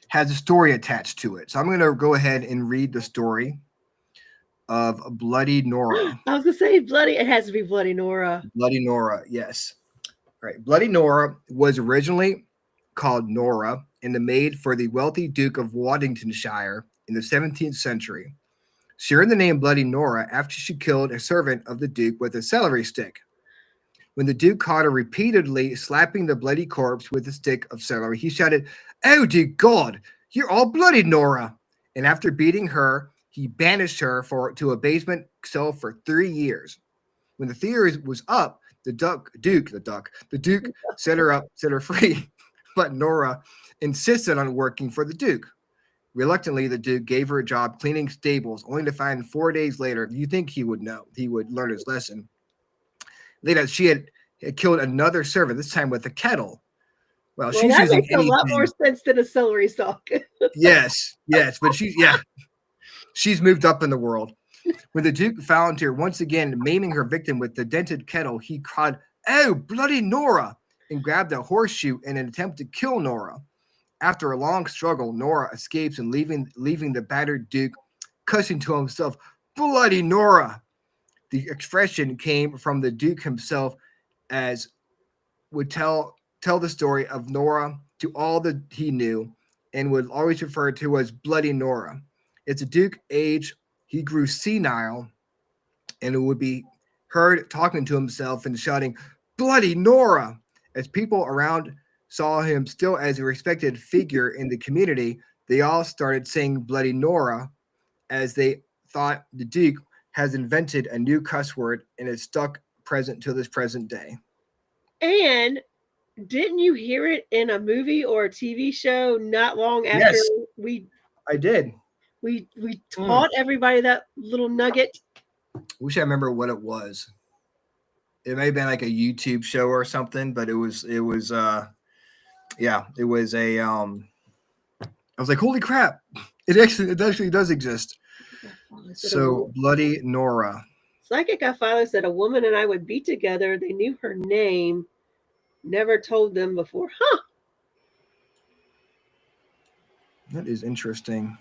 has a story attached to it. So I'm going to go ahead and read the story of Bloody Nora. I was gonna say bloody. It has to be Bloody Nora. Bloody Nora, yes. All right. Bloody Nora was originally called Nora and the maid for the wealthy Duke of Waddingtonshire in the 17th century. She earned the name Bloody Nora after she killed a servant of the Duke with a celery stick. When the Duke caught her repeatedly slapping the bloody corpse with a stick of celery, he shouted, "Oh, dear God, you're all bloody, Nora!" And after beating her, he banished her to a basement cell for 3 years. When the theory was up, the Duke set her free, but Nora insisted on working for the Duke. Reluctantly, the Duke gave her a job cleaning stables, only to find 4 days later, you think he would know, he would learn his lesson, later she had killed another servant, this time with a kettle. Well, Well, she's that using makes a lot more anything. sense than a celery stalk. Yes, but she's moved up in the world. When the Duke found her once again maiming her victim with the dented kettle, he cried, "Oh, bloody Nora!" and grabbed a horseshoe in an attempt to kill Nora. After a long struggle, Nora escapes and leaving the battered Duke cussing to himself, "Bloody Nora!" The expression came from the Duke himself, as would tell the story of Nora to all that he knew, and would always refer to as Bloody Nora. As the Duke aged, he grew senile, and it would be heard talking to himself and shouting, "Bloody Nora!" As people around saw him still as a respected figure in the community, they all started saying Bloody Nora, as they thought the Duke has invented a new cuss word and it's stuck present to this present day. And didn't you hear it in a movie or a TV show not long after Yes, we I did. taught everybody that little nugget? Wish I remember what it was. It may have been like a YouTube show or something, but it was it was a I was like, holy crap. It actually does exist. So Bloody Nora. Psychic I finally said a woman and I would be together. They knew her name. Never told them before. Huh. That is interesting.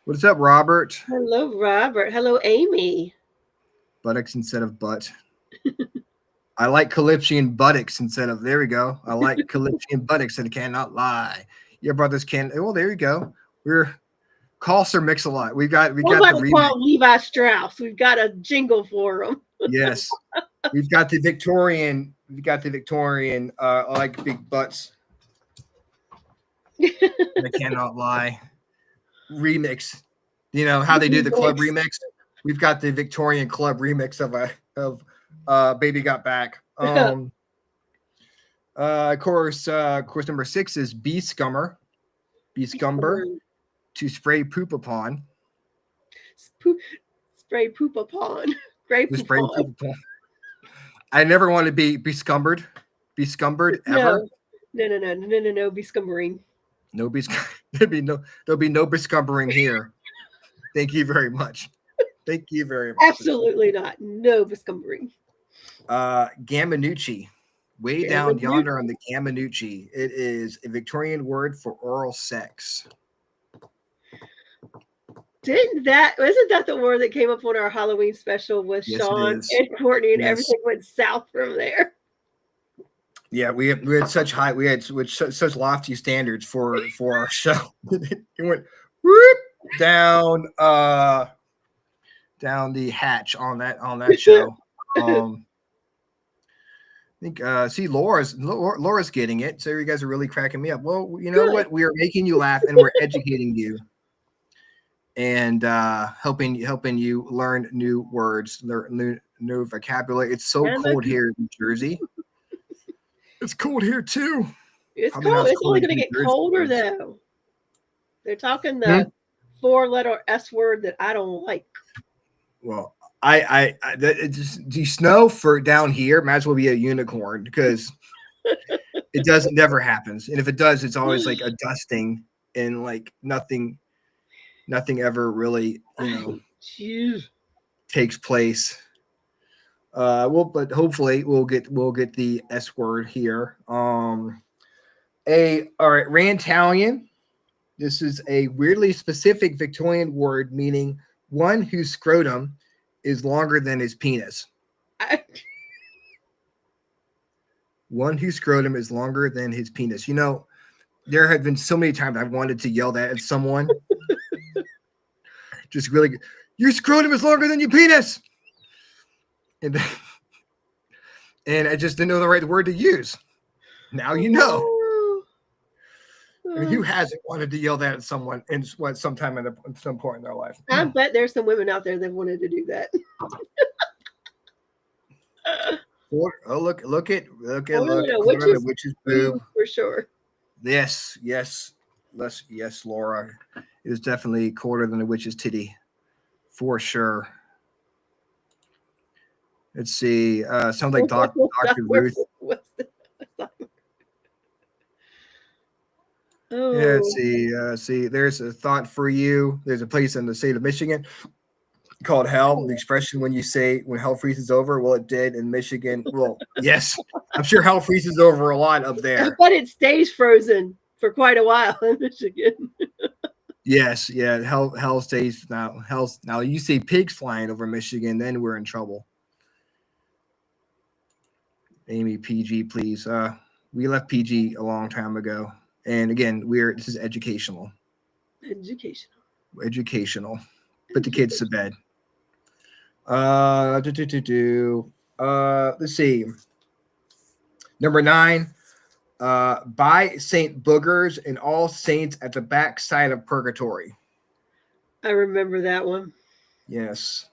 What's up, Robert? Hello, Robert. Hello, Amy. Buttocks instead of butt. I like Calypsian buttocks instead of, there we go. I like Calypsian buttocks and cannot lie. Your brothers can. Well, there you go. We're call Sir Mix-a-Lot. We got the remix. Call Levi Strauss. We've got a jingle for him. Yes. We've got the Victorian. I like big butts. I cannot lie. Remix. You know how they do the club remix? We've got the Victorian club remix of Baby Got Back. Of course, number 6 is bee scummer. Bee scumber, to spray poop upon. Spray poop upon. Spray poop upon. I never want to be scumbered. Be scumbered ever. No. Be scumbering. No there'll be no bescumbering here. Thank you very much. Thank you very much. Absolutely not. No bescumbering. Gamanucci. Way down yonder on the Gamanucci. It is a Victorian word for oral sex. Wasn't that the word that came up on our Halloween special with Sean and Courtney, and everything went south from there? Yeah, we had such such lofty standards for our show. It went whoop down the hatch on that show. think see Laura's getting it. So you guys are really cracking me up. Well, you know Good. what? We are making you laugh and we're educating you and helping you learn new words, learn new vocabulary. It's so And cold here in Jersey. It's cold here too. it's Probably not cold. as It's cold only as going to New get Jersey colder is. though. They're talking Hmm? the 4-letter S word that I don't like. Well, it just the snow for down here might as well be a unicorn because it doesn't never happens, and if it does, it's always like a dusting and like nothing ever really Jeez. takes place. Well, but hopefully we'll get the S word here. All right, Rantalian. This is a weirdly specific Victorian word meaning one whose scrotum is longer than his penis. One whose scrotum is longer than his penis. You know, there have been so many times I've wanted to yell that at someone. Just really, your scrotum is longer than your penis. And, and I just didn't know the right word to use. Now you know. I mean, who hasn't wanted to yell that at someone in sometime at some point in their life? I bet there's some women out there that wanted to do that. Oh, look at a Corner the witch's witch's boob. for sure. Yes, Laura. It is definitely quarter than a witch's titty, for sure. Let's see. Sounds like Dr. Ruth. What's the, Yeah, let's see. There's a thought for you. There's a place in the state of Michigan called hell. The expression when you say when hell freezes over, well, it did in Michigan. Well, yes, I'm sure hell freezes over a lot up there. But it stays frozen for quite a while in Michigan. Yes, yeah. Hell stays now. Now you see pigs flying over Michigan, then we're in trouble. Amy, PG, please. We left PG a long time ago. And again, this is educational. Educational. Put the kids to bed. Let's see. Number 9. By Saint Boogers and All Saints at the backside of Purgatory. I remember that one. Yes.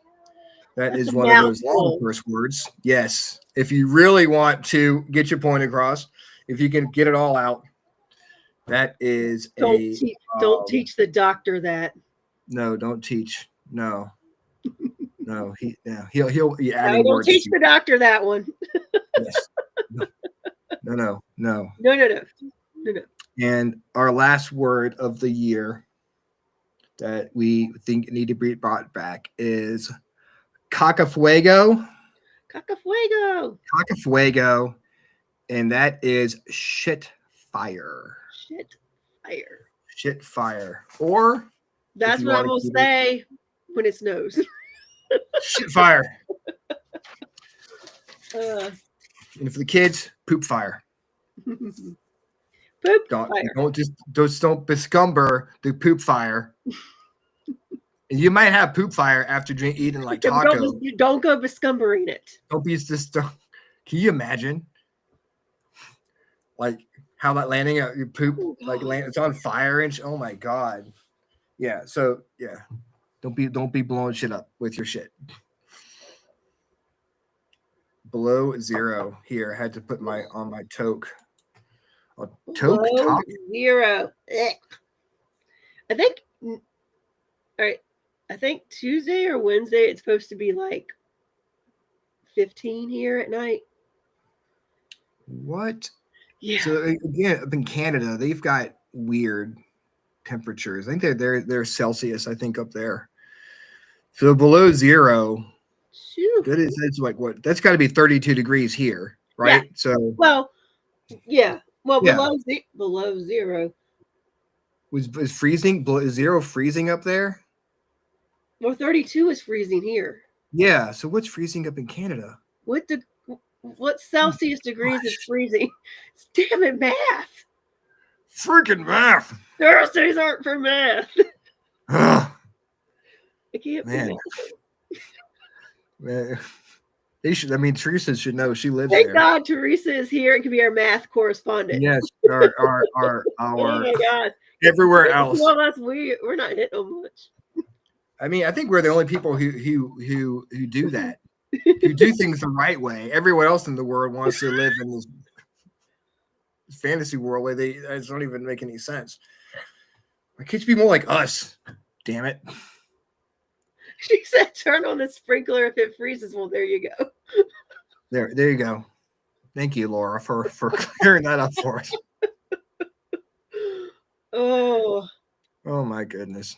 That's a one of those mouthful. long curse words. Yes. If you really want to get your point across, if you can get it all out, that is Don't teach the doctor that. No, don't teach. No. No, he'll be adding Don't words. teach the doctor that one. Yes. No. No. And our last word of the year that we think need to be brought back is cacafuego. Cacafuego. And that is shit fire. Shit fire. Or that's what I'm going to say when it snows. Shit fire. And for the kids, poop fire. Don't bescumber the poop fire. And you might have poop fire after eating like taco. Don't go bescumbering it. Don't be just. Can you imagine? Like how that landing at your poop, it's on fire and oh my god. Yeah. So yeah, don't be blowing shit up with your shit. Below zero here. I had to put on my toque. Toque top 0. I think. All right. I think Tuesday or Wednesday it's supposed to be like 15 here at night. What? Yeah. So again, up in Canada, they've got weird temperatures. I think they're Celsius. I think up there. So below zero. That is like what? That's got to be 32 degrees here, right? Yeah. So below zero. Was freezing? Is zero freezing up there? Well, 32 is freezing here. Yeah. So what's freezing up in Canada? What Celsius degrees is freezing? Damn it, math! Freaking math! Thursdays aren't for math. I can't. Man. They should. I mean, Teresa should know. She lives Thank there. God Teresa is here and can be our math correspondent. Yes, Oh my God. everywhere The else. two of us, we're not hitting them much. I mean, I think we're the only people who do that, who do things the right way. Everyone else in the world wants to live in this fantasy world where they don't even make any sense. Why can't you be more like us? Damn it! She said, "Turn on the sprinkler if it freezes." Well, there you go. There you go. Thank you, Laura, for clearing that up for us. Oh, Oh my goodness.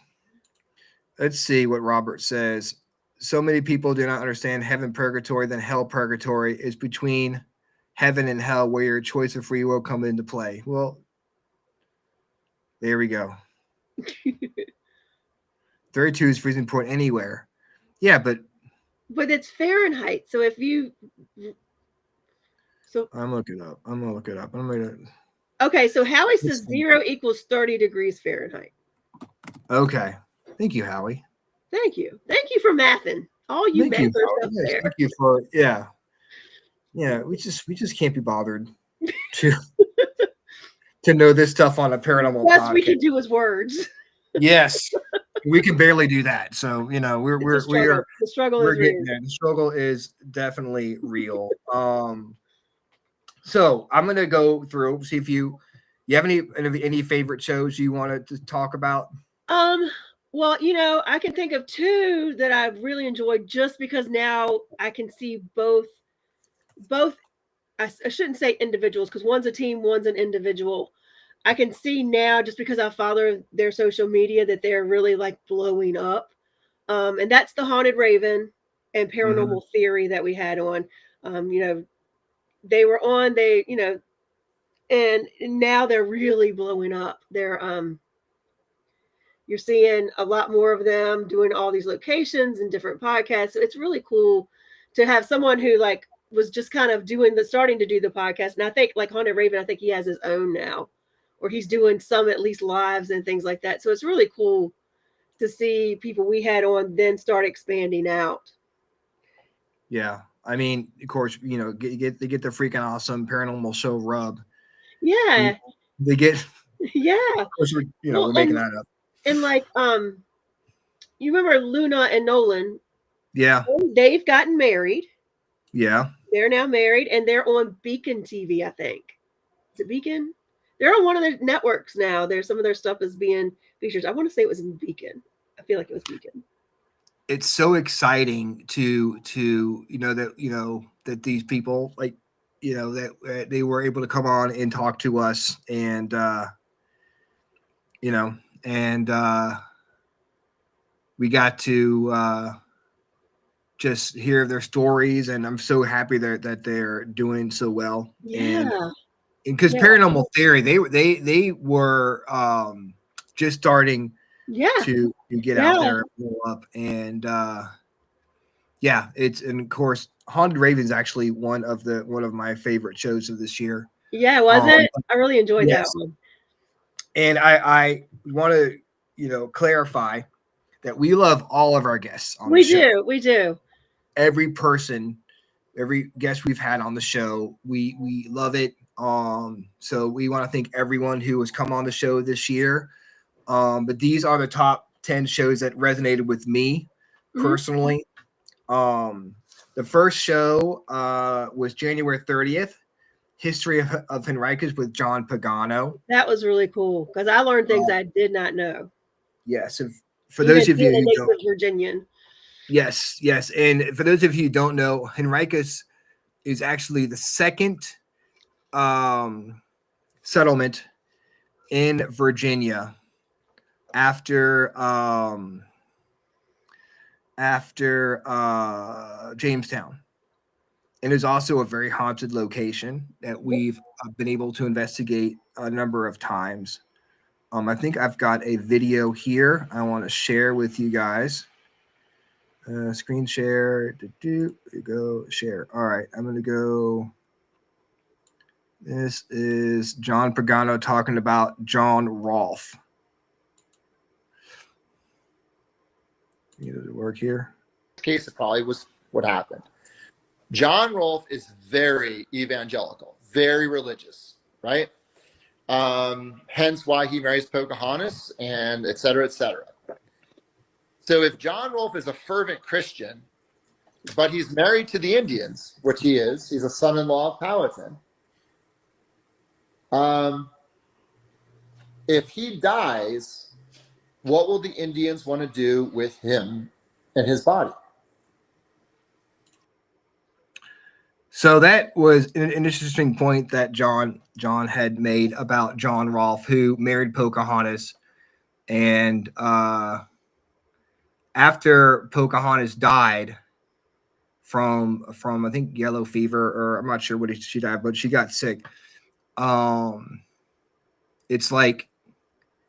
Let's see what Robert says. So many people do not understand heaven purgatory, then hell purgatory is between heaven and hell where your choice of free will come into play. Well, there we go. 32 is freezing point anywhere. Yeah, but it's Fahrenheit. So if you, I'm looking up. I'm gonna look it up. I'm gonna. okay. So Howie Let's says see. 0 equals 30 degrees Fahrenheit. Okay. Thank you, Howie. Thank you for mathing. All you Thank you, mathers Howie. up Yes, there. thank you for yeah. We just can't be bothered to know this stuff on a paranormal Best podcast. we can do is words. Yes, we can barely do that. So The struggle we're is getting real. there. The struggle is definitely real. So I'm gonna go through, see if you have any favorite shows you wanted to talk about. Well, I can think of two that I really enjoyed just because now I can see both. I shouldn't say individuals because one's a team, one's an individual. I can see now just because I follow their social media that they're really like blowing up. And that's the Haunted Raven and Paranormal Theory that we had on. They were on, and now they're really blowing up. You're seeing a lot more of them doing all these locations and different podcasts. So it's really cool to have someone who like was just kind of starting to do the podcast. And I think like Haunted Raven, I think he has his own now, or he's doing some at least lives and things like that. So it's really cool to see people we had on then start expanding out. Yeah, I mean, of course, they get the freaking awesome paranormal show rub. Yeah, They get. yeah. Of course, we're making that up. And like, you remember Luna and Nolan? Yeah, They've gotten married. yeah. They're now married, and they're on Beacon TV. I think is it Beacon? They're on one of the networks now. There's some of their stuff is being featured. I want to say it was in Beacon. I feel like it was Beacon. It's so exciting to that these people like that they were able to come on and talk to us and we got to just hear their stories, and I'm so happy that they're doing so well. Yeah. And because Paranormal Theory, they were just starting to get out there and blow up, and and of course Haunted Raven is actually one of my favorite shows of this year. Yeah, was it? I really enjoyed that one. And I want to clarify that we love all of our guests on the show. We do. Every person, every guest we've had on the show, we love it. So we want to thank everyone who has come on the show this year. But these are the top 10 shows that resonated with me personally. The first show was January 30th, History of Henricus with John Pagano. That was really cool because I learned things I did not know. Yes, for those of you who don't, Virginian. Yes, and for those of you who don't know, Henricus is actually the second settlement in Virginia after Jamestown, and is also a very haunted location that we've been able to investigate a number of times. I think I've got a video here I want to share with you guys. Screen share. Go share. All right, I'm gonna go. This is John Pagano talking about John Rolfe. Does it work here? Case, it probably was what happened. John Rolfe is very evangelical, very religious, right? Hence why he marries Pocahontas and et cetera, et cetera. So if John Rolfe is a fervent Christian, but he's married to the Indians, which he is, he's a son-in-law of Powhatan. If he dies, what will the Indians want to do with him and his body? So that was an interesting point that John had made about John Rolfe, who married Pocahontas, and after Pocahontas died from I think yellow fever, or I'm not sure what she died, but she got sick. It's like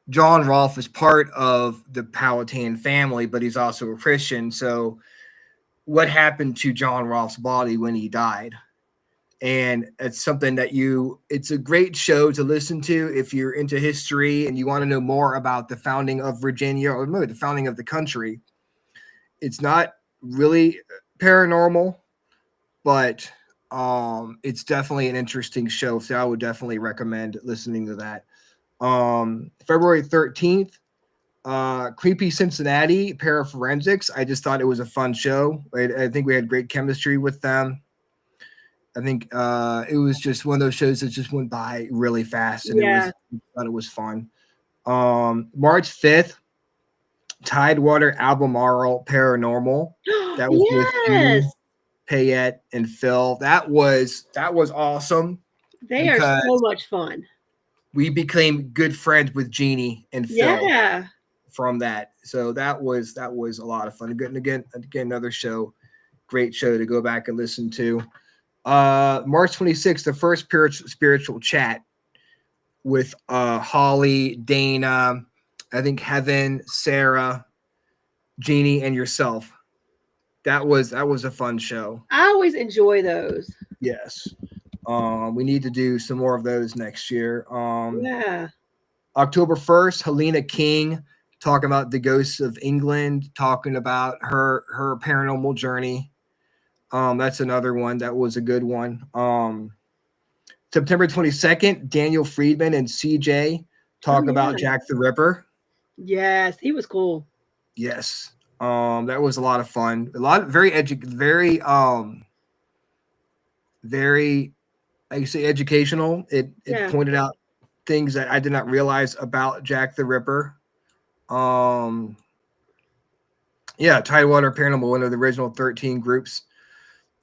John Rolfe is part of the Powhatan family, but he's also a Christian. So what happened to John Rolfe's body when he died? And it's something that it's a great show to listen to if you're into history and you want to know more about the founding of Virginia, or maybe the founding of the country. It's not really paranormal, but it's definitely an interesting show. So I would definitely recommend listening to that. February 13th, Creepy Cincinnati Paraforensics. I just thought it was a fun show. I think we had great chemistry with them. I think it was just one of those shows that just went by really fast, and I thought it was fun. March 5th, Tidewater Albemarle Paranormal. That was with you, Payette, and Phil. That was awesome. They are so much fun. We became good friends with Jeannie and Phil from that. So that was a lot of fun. Again, another show, great show to go back and listen to. March 26th, the first spiritual chat with Holly, Dana, I think Heaven, Sarah, Jeannie, and yourself. That was a fun show. I always enjoy those. Yes. We need to do some more of those next year. October 1st, Helena King talking about the ghosts of England, talking about her paranormal journey. That's another one that was a good one. September 22nd, Daniel Friedman and CJ talk about Jack the Ripper. Yes, he was cool. Yes. That was a lot of fun. Very like you say, educational. It pointed out things that I did not realize about Jack the Ripper. Tidewater Paranormal, one of the original 13 groups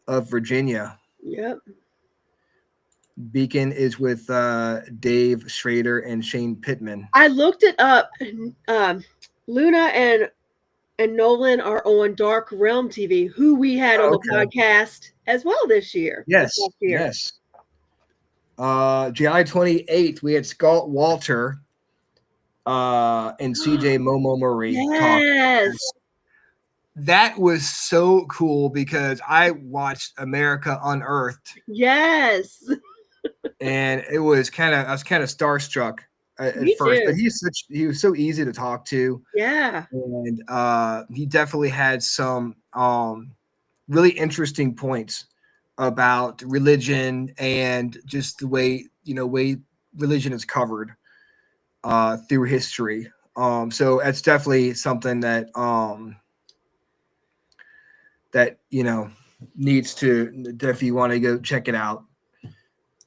of Virginia. Yep. Beacon is with Dave Schrader and Shane Pittman. I looked it up. Luna and Nolan are on Dark Realm TV, who we had on the podcast as well this year. Yes. July 28th, we had Scott Walter and CJ Momo Murray. Yes. That was so cool because I watched America Unearthed. Yes. And I was kind of starstruck at first, but he was so easy to talk to. Yeah. And he definitely had some really interesting points about religion and just the way religion is covered through history. So that's definitely something that needs to, if you want to go check it out,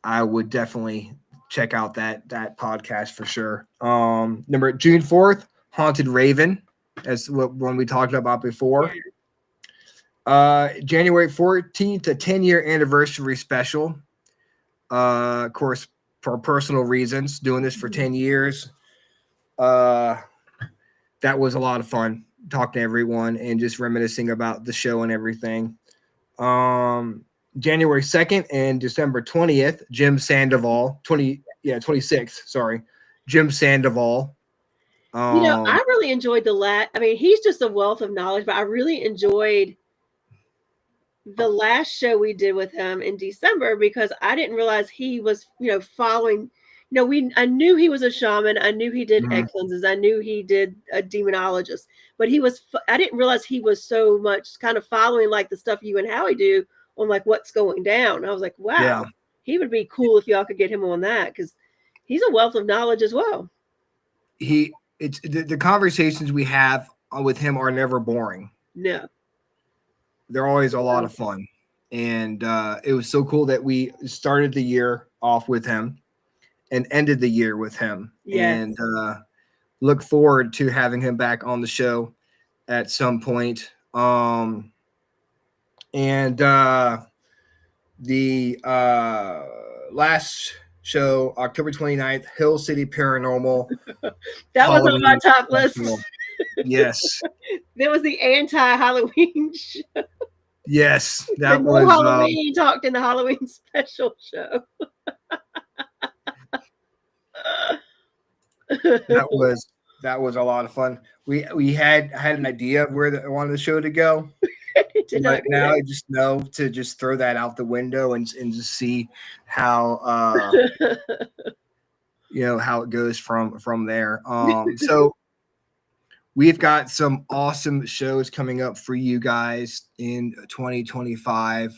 I would definitely check out that podcast for sure. June 4th, Haunted Raven, as one we talked about before. January 14th, a 10-year anniversary special. Of course, for personal reasons, doing this for 10 years. That was a lot of fun, talking to everyone and just reminiscing about the show and everything. January 2nd and December 20th, Jim Sandoval, 26th, sorry, Jim Sandoval. I really enjoyed he's just a wealth of knowledge, but I really enjoyed the last show we did with him in December because I didn't realize he was, following, I knew he was a shaman. I knew he did egg cleanses. I knew he did a demonologist, but I didn't realize he was so much kind of following like the stuff you and Howie do on like what's going down. I was like, wow, Yeah. he would be cool if y'all could get him on that because he's a wealth of knowledge as well. It's the conversations we have with him are never boring. No. They're always a lot of fun. And it was so cool that we started the year off with him and ended the year with him. Yes. And look forward to having him back on the show at some point. And the last show, October 29th, Hill City Paranormal. That was on Halloween my top list. Festival. Yes. There was the anti-Halloween show. Yes. The That no was Halloween talked in the Halloween special show. that was a lot of fun. We had an idea of where I wanted the show to go. Did not But go now there. I just know to just throw that out the window and just see how how it goes from there. So we've got some awesome shows coming up for you guys in 2025.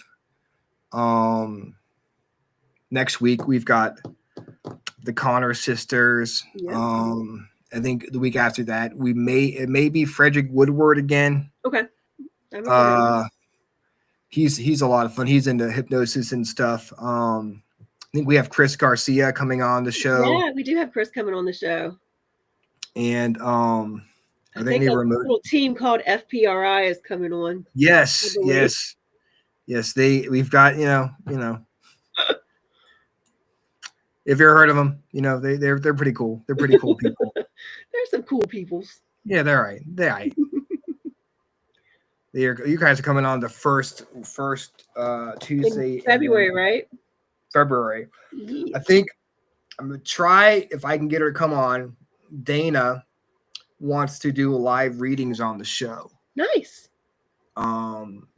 Next week we've got the Connor sisters. Yeah. I think the week after that it may be Frederick Woodward again. Okay. I remember him. He's a lot of fun. He's into hypnosis and stuff. I think we have Chris Garcia coming on the show. Yeah, we do have Chris coming on the show. And I think a little team called FPRI is coming on. Yes. We've got, if you've heard of them, they're pretty cool. They're pretty cool people. There's some cool peoples. Yeah, they're all right. They're all right. You guys are coming on the first Tuesday in February, right? February. Yeah. I think I'm gonna try if I can get her to come on. Dana wants to do live readings on the show. Nice.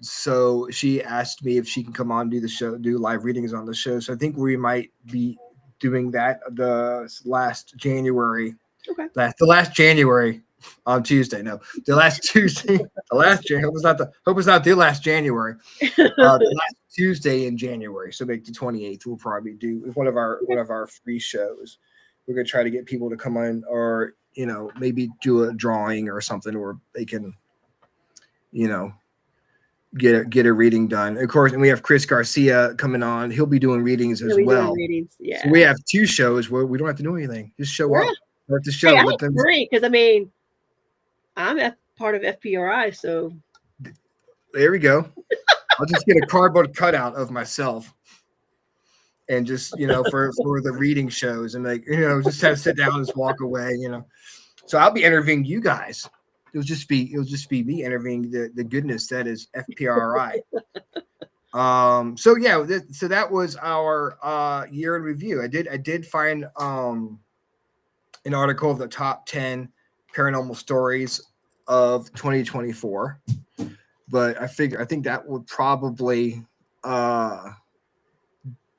So she asked me if she can come on and do live readings on the show. So I think we might be doing that the last January. Okay. The last January on Tuesday. No, the last Tuesday. The last January. Hope it's not the last January. The last Tuesday in January. So make the 28th. We'll probably do one of our free shows. We're gonna try to get people to come on, or maybe do a drawing or something where they can, get a reading done. Of course, and we have Chris Garcia coming on. He'll be doing readings as well. Readings. Yeah. So we have two shows where we don't have to do anything. Just show up. Or at the show. Hey, I agree, because I'm part of FPRI, so there we go. I'll just get a cardboard cutout of myself, and just for the reading shows, and just have to sit down and just walk away. So I'll be interviewing you guys. It'll just be me interviewing the goodness that is FPRI. So that was our year in review. I did find an article of the top 10 paranormal stories of 2024, but I think that would probably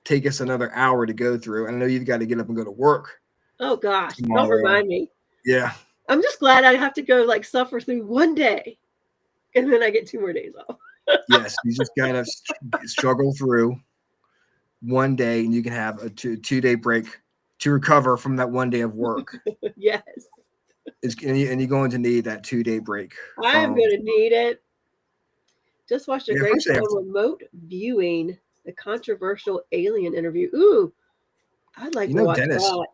take us another hour to go through. And I know you've got to get up and go to work. Oh gosh, tomorrow. Don't remind me. Yeah. I'm just glad I have to go suffer through one day and then I get 2 more days off. Yes, you just gotta struggle through one day, and you can have a 2-day break to recover from that one day of work. Yes. And you're going to need that 2-day break. I am going to need it. Just watched a great show on remote viewing, the controversial alien interview. Ooh, I'd like to watch that.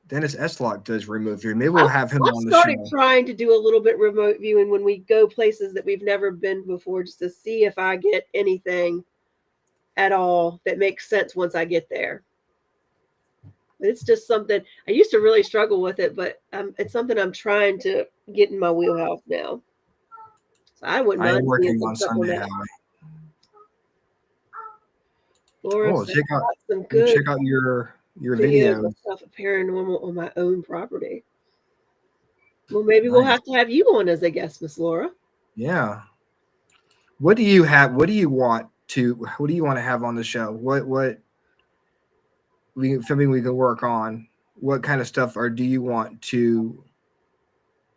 Dennis Eslock does remote viewing. Maybe we'll have him on the show. I started trying to do a little bit remote viewing when we go places that we've never been before, just to see if I get anything at all that makes sense once I get there. It's just something I used to really struggle with it, but it's something I'm trying to get in my wheelhouse now. So I wouldn't mind working on Sunday. Laura, check out your video of stuff paranormal on my own property. Well, maybe we'll have to have you on as a guest, Miss Laura. Yeah. What do you want to have on the show? Something we can work on. What kind of stuff do you want to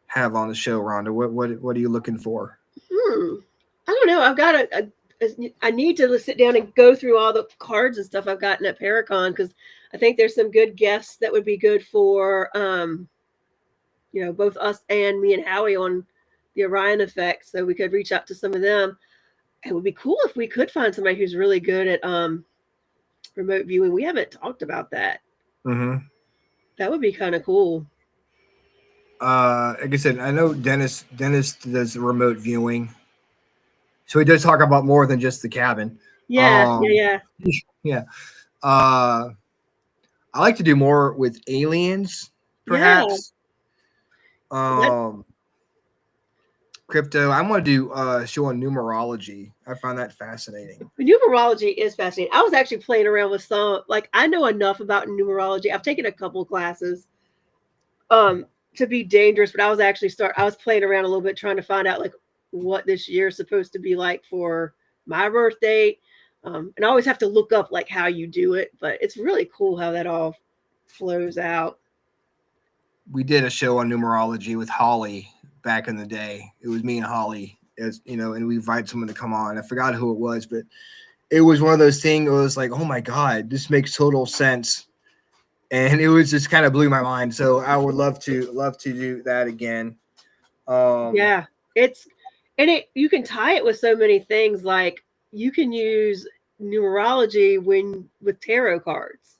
have on the show, Rhonda? What are you looking for? I don't know. I've got I need to sit down and go through all the cards and stuff I've gotten at Paracon, because I think there's some good guests that would be good for both us and me and Howie on the Orion effect. So we could reach out to some of them. It would be cool if we could find somebody who's really good at remote viewing. We haven't talked about that. Mm-hmm. That would be kind of cool. Like I said, I know Dennis does remote viewing, so he does talk about more than just the cabin. Yeah, yeah. Yeah. I like to do more with aliens, perhaps. Crypto. I want to do a show on numerology. I find that fascinating. Numerology is fascinating. I was actually playing around with some, like, I know enough about numerology. I've taken a couple classes to be dangerous, but I was playing around a little bit trying to find out like what this year is supposed to be like for my birth date. And I always have to look up like how you do it, but it's really cool how that all flows out. We did a show on numerology with Holly back in the day. It was me and Holly, as you know, and we invited someone to come on. I forgot who it was, but it was one of those things. It was like, oh my God, this makes total sense. And it was just kind of blew my mind. So I would love to do that again. Yeah, you can tie it with so many things. Like you can use numerology with tarot cards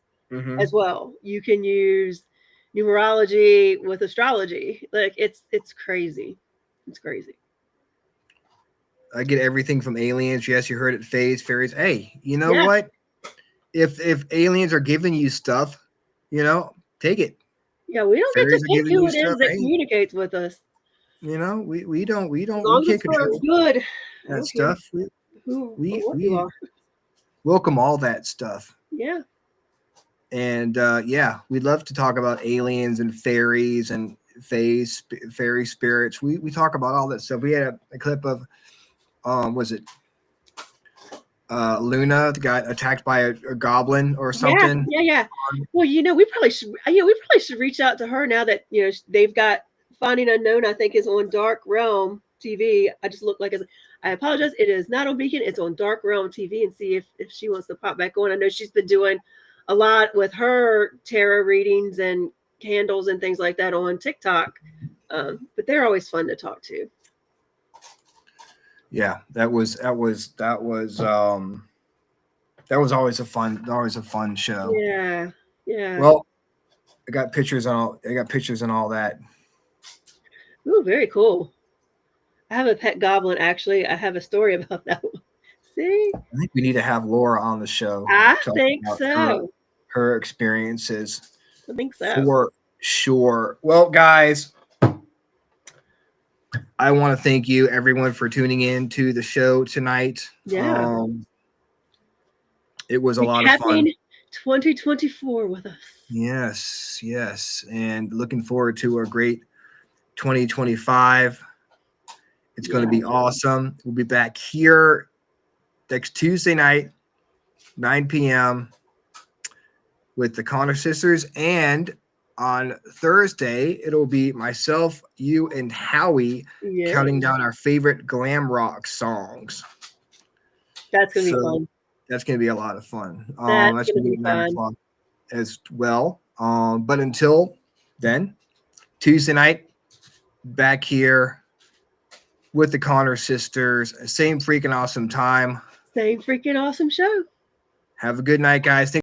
as well. You can use numerology with astrology. Like it's crazy. It's crazy. I get everything from aliens. Yes, you heard it. Fairies. Hey, you know what? If aliens are giving you stuff, take it. Yeah, we don't Fairies get to pick who it is that hey, communicates with us. We don't. As We long can't as we're control good. that stuff. We are. Welcome all that stuff. Yeah. And we'd love to talk about aliens and fairies and fairy spirits. We talk about all that stuff. We had a clip of was it Luna got attacked by a goblin or something? Yeah. Well, we probably should reach out to her now that they've got Finding Unknown. I think is on Dark Realm TV. I just look like I apologize. It is not on Beacon. It's on Dark Realm TV, and see if she wants to pop back on. I know she's been doing a lot with her tarot readings and candles and things like that on TikTok. But they're always fun to talk to. Yeah, that was always a fun show. Yeah. Well, I got pictures and all that. Ooh, very cool. I have a pet goblin. Actually, I have a story about that one. See, I think we need to have Laura on the show. I think so. Her experiences. I think so. For sure. Well, guys, I want to thank you, everyone, for tuning in to the show tonight. Yeah. It was a lot of fun. 2024 with us. Yes. And looking forward to a great 2025. It's going to be awesome. We'll be back here next Tuesday night, 9 p.m. with the Connor sisters. And on Thursday, it'll be myself, you, and Howie counting down our favorite glam rock songs. That's going to be fun. That's going to be a lot of fun. That's going to be 9 o'clock as well. But until then, Tuesday night, back here with the Connor sisters. Same freaking awesome time. Same freaking awesome show. Have a good night, guys.